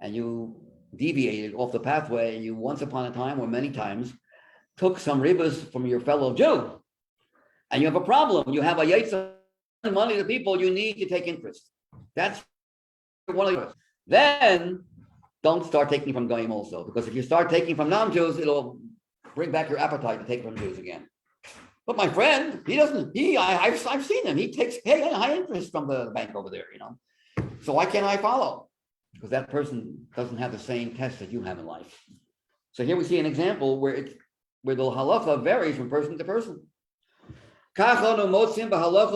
and you deviated off the pathway and you once upon a time or many times took some ribis from your fellow Jew, and you have a problem. You have a yetzer money to people. You need to take interest. That's one of yours. Then don't start taking from Goyim also, because if you start taking from non-Jews, it'll bring back your appetite to take from Jews again. But my friend, I've seen him. He takes high interest from the bank over there, So why can't I follow? Because that person doesn't have the same test that you have in life. So here we see an example where the halacha varies from person to person. We find also in halacha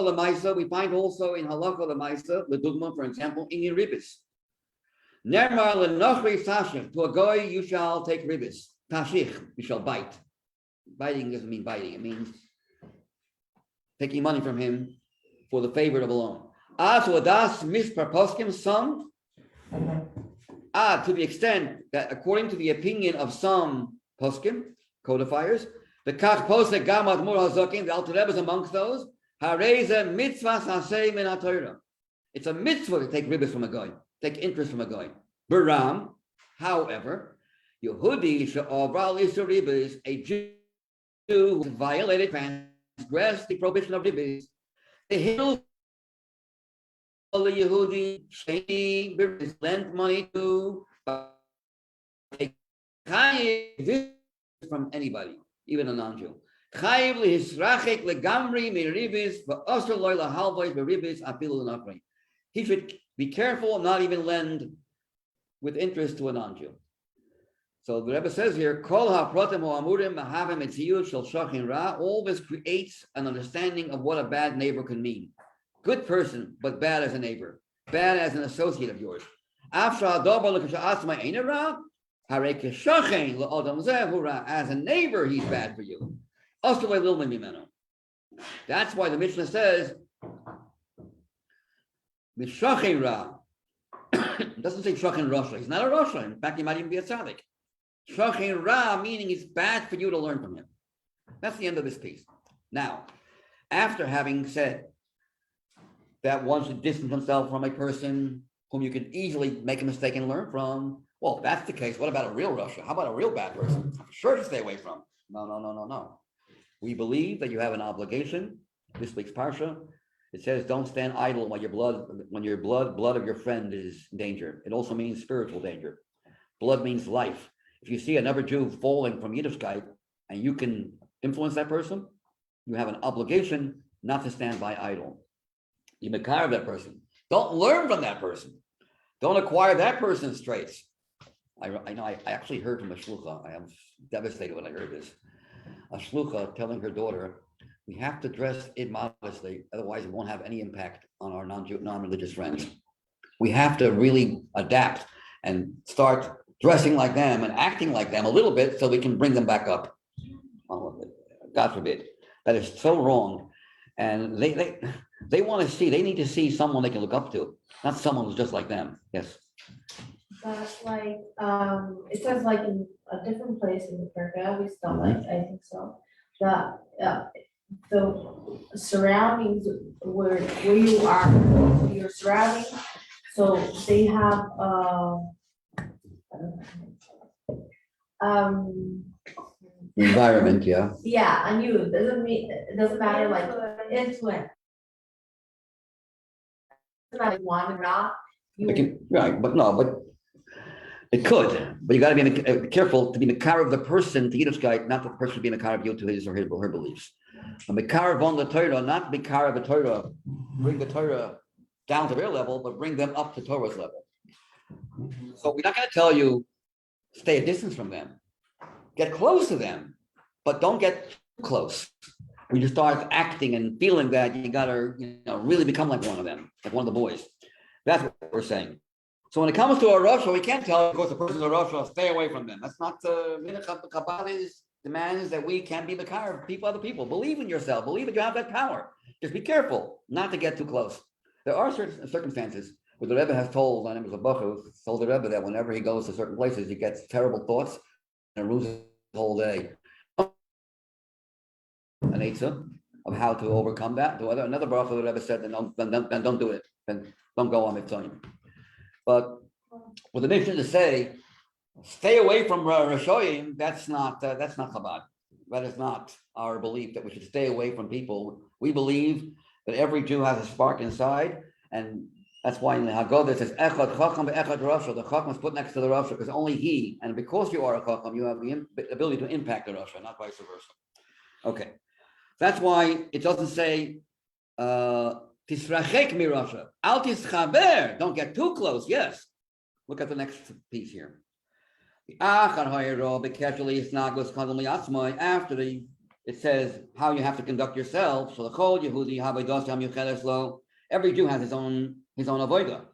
l'maisa, l'dugma, for example, in your ribis. Nermar l'nochri tashich, to a goy you shall take ribis. Tashich, you shall bite. Biting doesn't mean biting, it means taking money from him for the favor of alone. To the extent that according to the opinion of some poskim, codifiers, the kach posek gamad mur hazokim, the Alter Rebbe is amongst those. Hareza mitzvah sasei min haTorah. It's a mitzvah to take ribis from a goy, take interest from a goy. Baram, however, Yehudi she'avral isur ribis, a Jew who violated, transgressed the prohibition of ribis, the hill Yehudi sheni ribis, lent money to take from anybody, even a non-Jew. He should be careful and not even lend with interest to a non-Jew. So the Rebbe says here, all this creates an understanding of what a bad neighbor can mean. Good person, but bad as a neighbor, bad as an associate of yours. As a neighbor, he's bad for you. That's why the Mishnah says, it doesn't say Shachin Rasha. He's not a Rasha. In fact, he might even be a tzaddik. Shachin Ra, meaning it's bad for you to learn from him. That's the end of this piece. Now, after having said that one should distance himself from a person whom you could easily make a mistake and learn from, well, if that's the case, what about a real Rasha? How about a real bad person? I'm sure to stay away from. No. We believe that you have an obligation. This week's Parsha, it says, don't stand idle when your blood of your friend is in danger. It also means spiritual danger. Blood means life. If you see another Jew falling from Yiddishkeit and you can influence that person, you have an obligation not to stand by idle. You makar that person. Don't learn from that person. Don't acquire that person's traits. I know, I actually heard from a shlucha. I am devastated when I heard this. A shlucha telling her daughter, we have to dress immodestly, otherwise it won't have any impact on our non-religious friends. We have to really adapt and start dressing like them and acting like them a little bit so we can bring them back up. God forbid. That is so wrong. And they want to see, they need to see someone they can look up to, not someone who's just like them. Yes. But like, it says like in a different place in the Pirkei Avos, don't like, I think so. The surroundings where you are, where your surroundings, so they have, The environment, yeah. yeah, on you, it doesn't matter like influence. Doesn't matter want or not, Right, but it could, but you gotta be careful to be Makar of the person to Yiddishkeit, not the person being Makar of you to his or her beliefs. A Makar on the Torah, not Makar of the Torah, bring the Torah down to their level, but bring them up to Torah's level. So we're not gonna tell you, stay a distance from them. Get close to them, but don't get too close. When you start acting and feeling that you gotta, really become like one of them, like one of the boys. That's what we're saying. So when it comes to a Russia, we can't tell, of course, the person in Russia, stay away from them. That's not Kabbalah demands that we can't be the kind of other people. Believe in yourself. Believe that you have that power. Just be careful not to get too close. There are certain circumstances where the Rebbe has told, my name is Abachu, told the Rebbe that whenever he goes to certain places, he gets terrible thoughts and loses his whole day. An eitzah of how to overcome that. Another bracha the Rebbe said, then don't do it. Then don't go on the time. But with the mission to say, stay away from Rishoyim, that's not Chabad. That is not our belief that we should stay away from people. We believe that every Jew has a spark inside, and that's why in the Haggadah it says Echad Chacham Echad Rasha. The Chacham is put next to the Rasha because only he, and because you are a Chacham, you have the ability to impact the Rasha, not vice versa. Okay, that's why it doesn't say Tisrachek mi Rasha. Al tischaber. Don't get too close. Yes. Look at the next piece here. After it says how you have to conduct yourself. So the Chol Yehudi Habaydos Yam Yucheles Lo. Every Jew has his own avodah.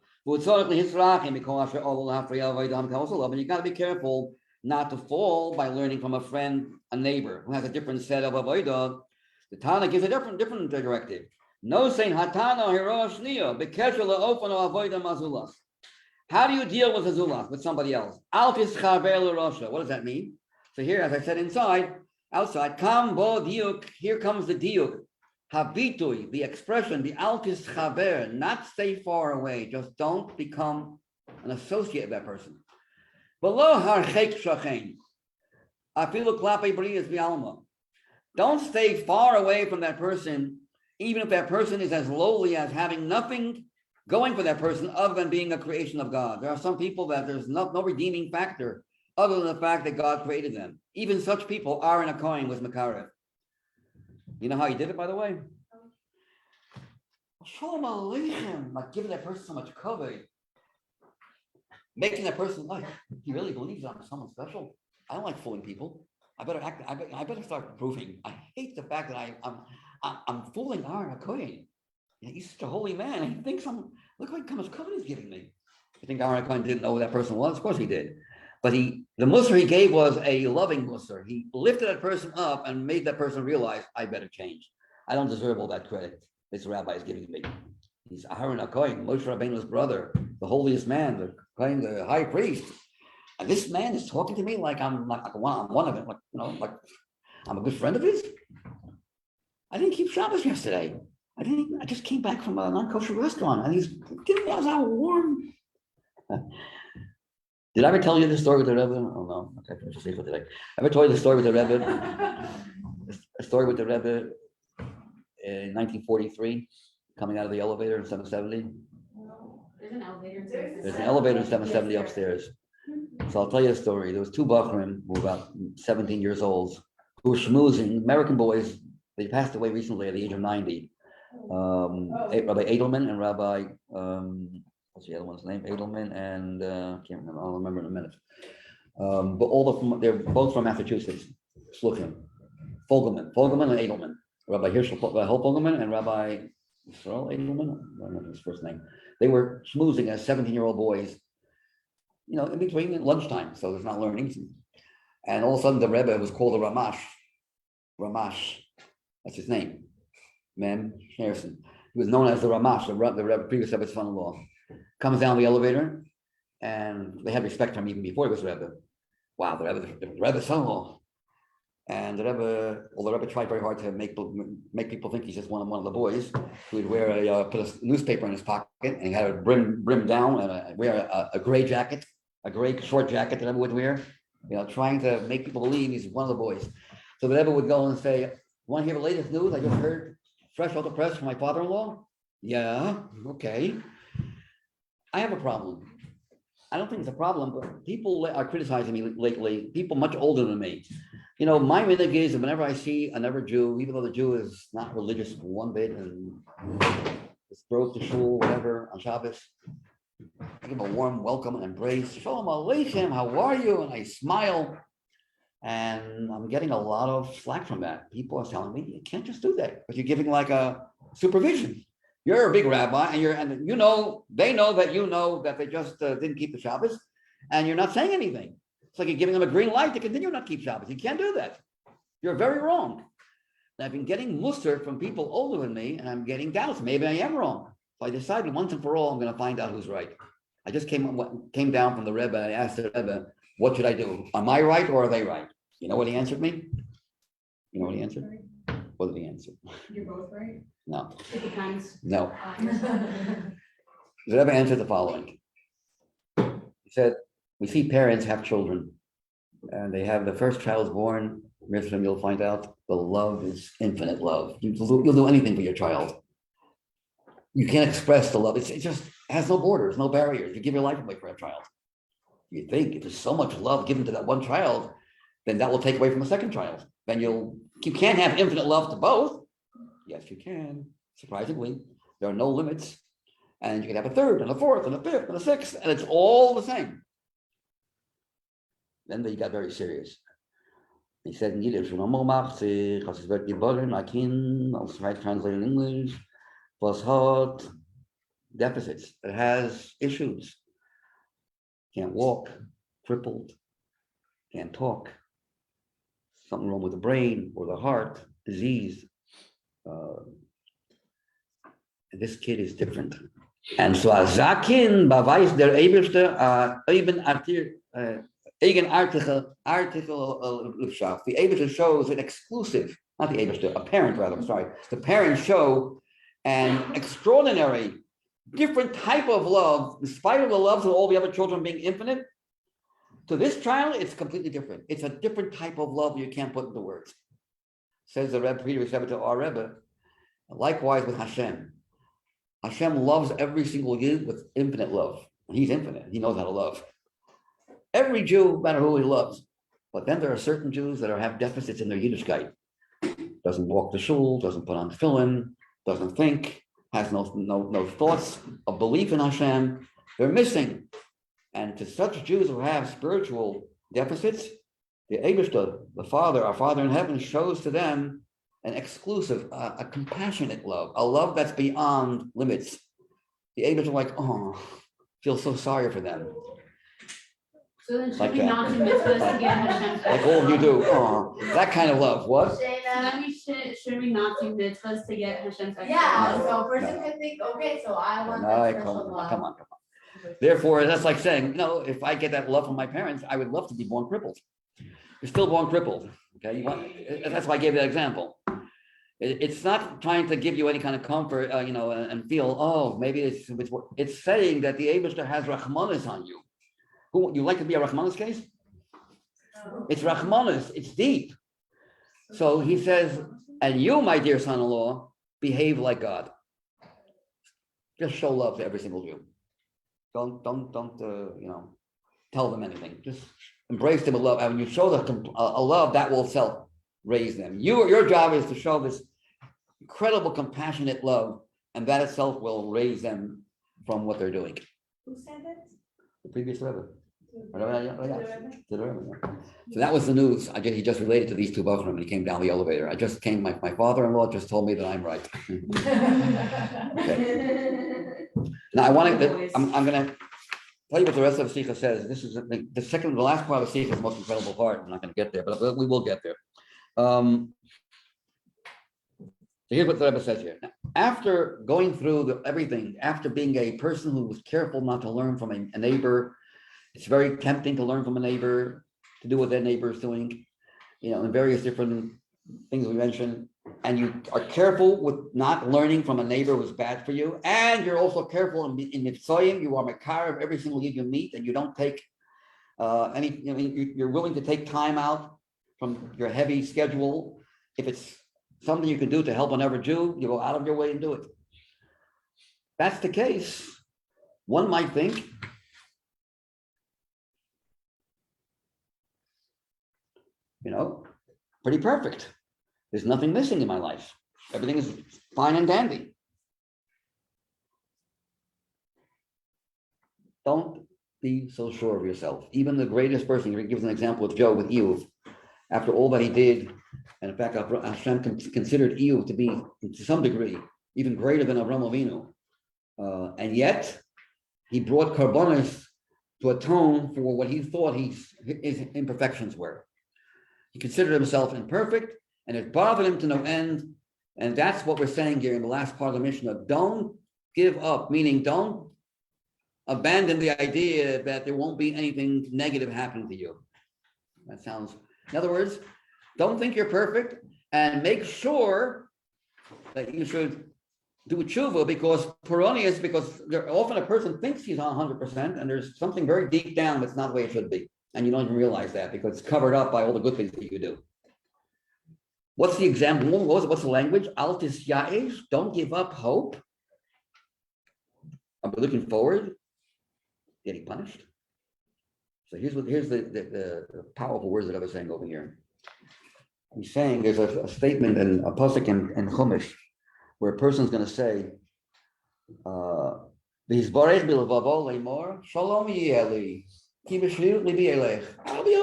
And you got to be careful not to fall by learning from a friend, a neighbor who has a different set of avodah. The Tana gives a different directive. No saying Hatana Hirosh Neo Bekesha Le'ofano Avodah Mazulas. How do you deal with a zulas, with somebody else? Altis chaver l'rosha. What does that mean? So here, as I said, outside, kam bo diuk. Here comes the diuk. Habitui, the expression, the altis chaver, not stay far away. Just don't become an associate of that person. Below harchek shachen. Afilu klape brias bialma. Don't stay far away from that person, even if that person is as lowly as having nothing going for that person other than being a creation of God. There are some people that there's no redeeming factor other than the fact that God created them. Even such people are in a coin with Makarev. You know how he did it, by the way? Shalom Aleichem, like giving that person so much cover, making that person like he really believes I'm someone special. I don't like fooling people. I better start proving. I hate the fact that I'm fooling Aaron HaKohen. He's such a holy man. He thinks look how much cover he's giving me. I think Aaron HaKohen didn't know who that person was. Of course he did. But the musar he gave was a loving musar. He lifted that person up and made that person realize, I better change. I don't deserve all that credit this rabbi is giving me. He's Aaron HaKohen, Moshe Rabbeinu's brother, the holiest man, the high priest. And this man is talking to me like I'm one of them, like I'm a good friend of his. I didn't keep Shabbos yesterday. I just came back from a non-kosher restaurant, and he's giving me how warm. Did I ever tell you the story with the Rebbe? Oh no, okay, I should say for today. Ever told you the story with the Rebbe? A story with the Rebbe in 1943, coming out of the elevator in 770. There's an elevator. There's an elevator in 770 upstairs. So I'll tell you a story. There was two Bachrim who were about 17 years old, who were schmoozing, American boys. They passed away recently at the age of 90. Rabbi Edelman and Rabbi what's the other one's name? Edelman and, can't remember, I'll remember in a minute. But all of them, they're both from Massachusetts, Sluchim, Fogelman and Edelman. Rabbi Hirschel Fogelman and Rabbi Israel Edelman, I don't know his first name. They were schmoozing as 17-year-old boys, in between lunchtime, so there's not learning. And all of a sudden the Rebbe was called a Ramash, that's his name, Mem Schneerson. He was known as the Ramash, the Rebbe, previous Rebbe's son-in-law. Comes down the elevator, and they had respect for him even before he was Rebbe. Wow, the Rebbe's son-in-law. And the Rebbe tried very hard to make people think he's just one of the boys. He would wear put a newspaper in his pocket, and he had a brim down, and wear a gray jacket, a gray short jacket that Rebbe would wear, trying to make people believe he's one of the boys. So the Rebbe would go and say, "Want to hear the latest news? I just heard fresh off the press from my father-in-law." "Yeah, okay." I have a problem. I don't think it's a problem, but people are criticizing me lately, people much older than me. My minhag is that whenever I see another Jew, even though the Jew is not religious one bit and just drove to shul, whatever, on Shabbos, I give him a warm welcome and embrace. Shalom Aleichem, how are you? And I smile. And I'm getting a lot of slack from that. People are telling me, you can't just do that, but you're giving like a supervision. You're a big rabbi, and they know that they just didn't keep the Shabbos, and you're not saying anything. It's like you're giving them a green light to continue not keep Shabbos. You can't do that. You're very wrong. And I've been getting muster from people older than me, and I'm getting doubts. Maybe I am wrong. So I decided once and for all, I'm going to find out who's right. I just came down from the Rebbe. I asked the Rebbe, what should I do? Am I right or are they right? You know what he answered me? You know what he answered? What did he answer? You're both right. No. It depends. No. The Rebbe answered the following. He said, we see parents have children, and they have the first child is born. Muslim, you'll find out the love is infinite love. You'll do anything for your child. You can't express the love. It just has no borders, no barriers. You give your life away for a child. You think if there's so much love given to that one child, then that will take away from the second child. Then you can't have infinite love to both. Yes, you can. Surprisingly, there are no limits. And you can have a third and a fourth and a fifth and a sixth, and it's all the same. Then they got very serious. He said in Yiddish, I'll try to translate in English, was hot deficits. It has issues. Can't walk, crippled, can't talk, something wrong with the brain or the heart, disease. This kid is different. And so Zakin beweist der Eberste eigenartige Liebschaft. The Eberste shows an exclusive, not the Eberste, a parent rather, I'm sorry. The parents show an extraordinary, different type of love, in spite of the loves of all the other children being infinite. To this child, it's completely different. It's a different type of love you can't put into words. Says the Rebbe, previous Rebbe to our Rebbe. Likewise with Hashem. Hashem loves every single Yid with infinite love. He's infinite. He knows how to love. Every Jew, no matter who he loves. But then there are certain Jews that have deficits in their Yiddishkeit. Doesn't walk to shul, doesn't put on tefillin, doesn't think, has no thoughts of belief in Hashem. They're missing. And to such Jews who have spiritual deficits, the Eibishter, the Father, our Father in heaven, shows to them an exclusive, a compassionate love, a love that's beyond limits. The Eibishter like, oh, feel so sorry for them. So then should Like we that. not do mitzvahs to get Hashem's Like all of you do, oh, that kind of love. What? So then should we not do mitzvahs to get Hashem's Yeah, No, so a person no. can think, okay, so I want No, that come special love. on. Therefore, that's like saying, if I get that love from my parents, I would love to be born crippled. You're still born crippled, okay? That's why I gave that example. It's not trying to give you any kind of comfort, and feel, maybe it's saying that the Eibishter has Rachmanis on you. Who you like to be a Rachmanis case? It's Rachmanis, it's deep. So he says, and you, my dear son-in-law, behave like God. Just show love to every single Jew. Don't tell them anything. Just embrace them with love. And when you show them a love, that will self-raise them. Your job is to show this incredible, compassionate love, and that itself will raise them from what they're doing. Who said that? The previous Rebbe. The So that was the news. He just related to these two Bachram when he came down the elevator. My father-in-law just told me that I'm right. Now I want to, I'm gonna tell you what the rest of the Sichos says. This is the last part of the Sichos is the most incredible part. I'm not going to get there, but we will get there. So here's what the Rebbe says here. Now, after going through everything, after being a person who was careful not to learn from a neighbor, it's very tempting to learn from a neighbor, to do what their neighbor is doing, in various different things we mentioned. And you are careful with not learning from a neighbor who's bad for you. And you're also careful in Mitzrayim, you are Makar of every single Yid you meet, and you don't take you're willing to take time out from your heavy schedule. If it's something you can do to help another Jew, you go out of your way and do it. That's the case. One might think, pretty perfect. There's nothing missing in my life. Everything is fine and dandy. Don't be so sure of yourself. Even the greatest person, he gives an example of Job with Iyar. After all that he did, and in fact, Hashem considered Iyar to be, to some degree, even greater than Avraham Avinu. And yet, he brought karbonos to atone for what he thought his imperfections were. He considered himself imperfect, and it bothered him to no end. And that's what we're saying here in the last part of the Mishnah. Don't give up, meaning don't abandon the idea that there won't be anything negative happening to you. That sounds, in other words, don't think you're perfect, and make sure that you should do tshuva, because Peronius, because often a person thinks he's on 100%, and there's something very deep down that's not the way it should be. And you don't even realize that because it's covered up by all the good things that you do. What's the example? What's the language? Altis ya'ish, don't give up hope. I'm looking forward, getting punished. So here's the powerful words that I was saying over here. He's saying there's a statement in a pasuk in Chumash where a person's going to say, I'll be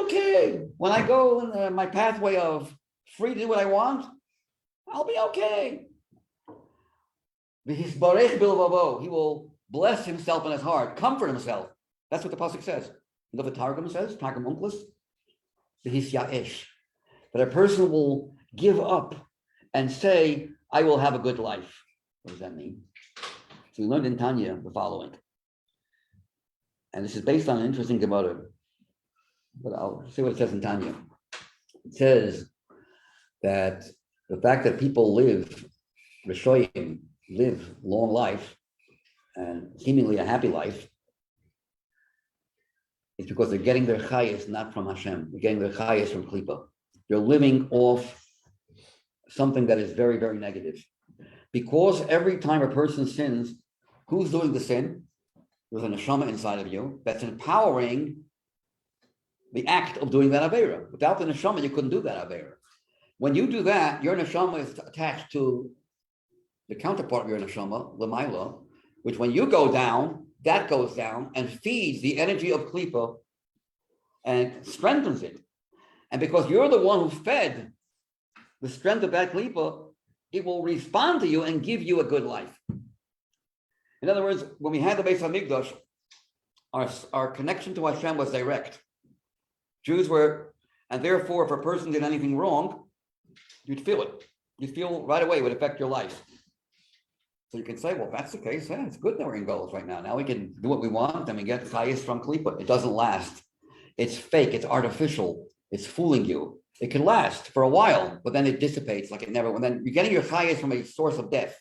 okay. When I go in my pathway of free to do what I want, I'll be okay. He will bless himself in his heart, comfort himself. That's what the pasuk says. You know what the Targum says? Targum Onkelos? That a person will give up and say, I will have a good life. What does that mean? So we learned in Tanya the following. And this is based on an interesting Gemara. But I'll see what it says in Tanya. It says that the fact that people live long life and seemingly a happy life is because they're getting their chayes not from Hashem. They're getting their chayes from Klippa. They're living off something that is very, very negative. Because every time a person sins, who's doing the sin? There's a neshama inside of you that's empowering the act of doing that avera. Without the neshama, you couldn't do that avera. When you do that, your neshama is attached to the counterpart of your neshama, l'mayla, which when you go down, that goes down and feeds the energy of Klippa and strengthens it. And because you're the one who fed the strength of that Klippa, it will respond to you and give you a good life. In other words, when we had the Beis HaMikdash, our connection to Hashem was direct. Jews were, and therefore, if a person did anything wrong, you'd feel it. You'd feel right away it would affect your life. So you can say, well, if that's the case, yeah, it's good that we're in goals right now. Now we can do what we want and we get chayes from Klippa. It doesn't last. It's fake, it's artificial, it's fooling you. It can last for a while, but then it dissipates like it never, and then you're getting your chayes from a source of death.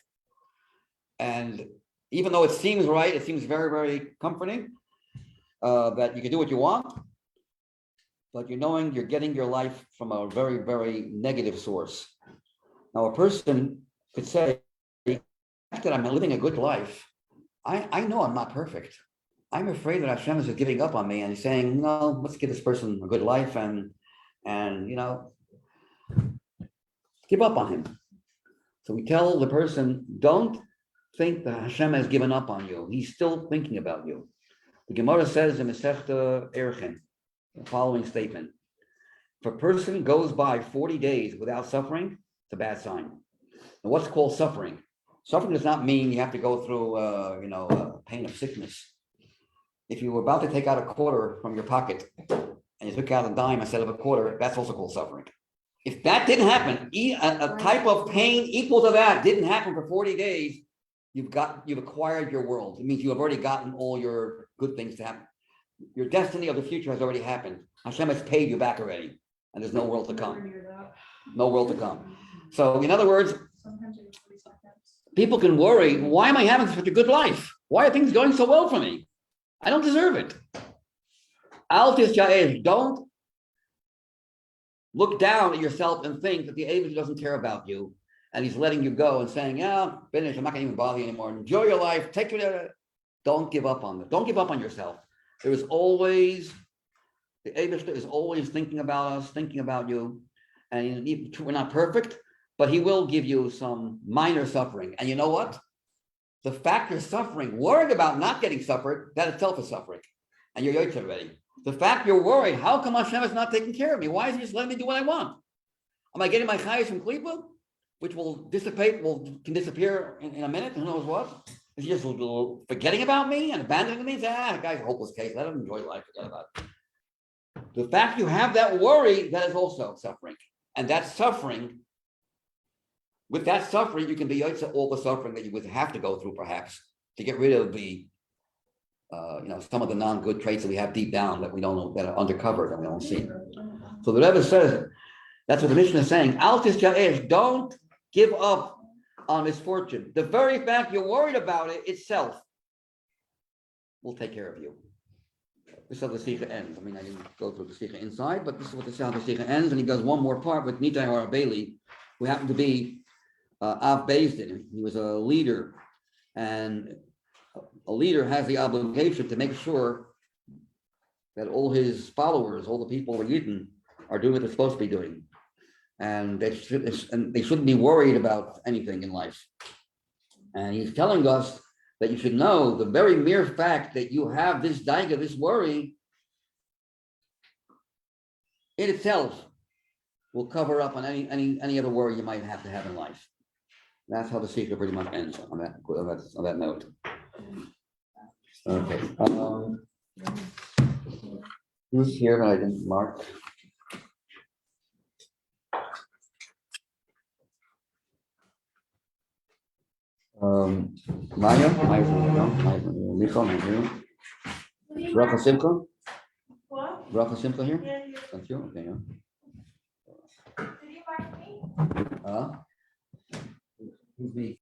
And even though it seems right, it seems very, very comforting that you can do what you want, but you're knowing you're getting your life from a very, very negative source. Now, a person could say, that I'm living a good life, I know I'm not perfect. I'm afraid that Hashem is giving up on me and he's saying, no, let's give this person a good life and give up on him. So we tell the person, don't think that Hashem has given up on you. He's still thinking about you. The Gemara says in Masechta Erchin, the following statement. If a person goes by 40 days without suffering, it's a bad sign. And what's called suffering? Suffering does not mean you have to go through, pain of sickness. If you were about to take out a quarter from your pocket and you took out a dime instead of a quarter, that's also called suffering. If that didn't happen, a type of pain equal to that didn't happen for 40 days, you've acquired your world. It means you have already gotten all your good things to happen. Your destiny of the future has already happened. Hashem has paid you back already, and there's no world to come. No world to come. So, in other words, people can worry, why am I having such a good life? Why are things going so well for me? I don't deserve it. Altis Ya'ez, don't look down at yourself and think that the Eibush doesn't care about you and he's letting you go and saying, yeah, finish, I'm not gonna even bother you anymore. Enjoy your life, take it. Don't give up on it. Don't give up on yourself. There is always, the Eibush is always thinking about us, thinking about you. And we're not perfect, but he will give you some minor suffering. And you know what? The fact you're suffering, worried about not getting suffered, that itself is suffering. And you're yotze already. The fact you're worried, how come Hashem is not taking care of me? Why is he just letting me do what I want? Am I getting my chayes from Klipa, which will dissipate, can disappear in a minute, who knows what? Is he just forgetting about me and abandoning me? The guy's a hopeless case, let him enjoy life, forget about it. The fact you have that worry, that is also suffering. And that suffering, with that suffering, you can be yotze all the suffering that you would have to go through, perhaps, to get rid of the, some of the non-good traits that we have deep down that we don't know, that are undercover, that we don't see. So the Rebbe says, that's what the Mishnah is saying. Altis Ya'ez, don't give up on misfortune. The very fact you're worried about it itself will take care of you. This is how the Sicha ends. I mean, I didn't go through the Sicha inside, but this is how the Sicha ends. And he does one more part with Nitai Harabeli, who happened to be Av Beis Din. He was a leader, and a leader has the obligation to make sure that all his followers, all the people of Yidden, are doing what they're supposed to be doing. And they shouldn't be worried about anything in life. And he's telling us that you should know the very mere fact that you have this daiga, this worry, in itself will cover up on any other worry you might have to have in life. That's how the secret pretty much ends on that note. Okay. Who's here that I didn't mark? Maya, Michal, Rafa Simcha? What? Rafa Simcha here? Yeah, you- Thank you. Okay, Did you mark me? Who's me?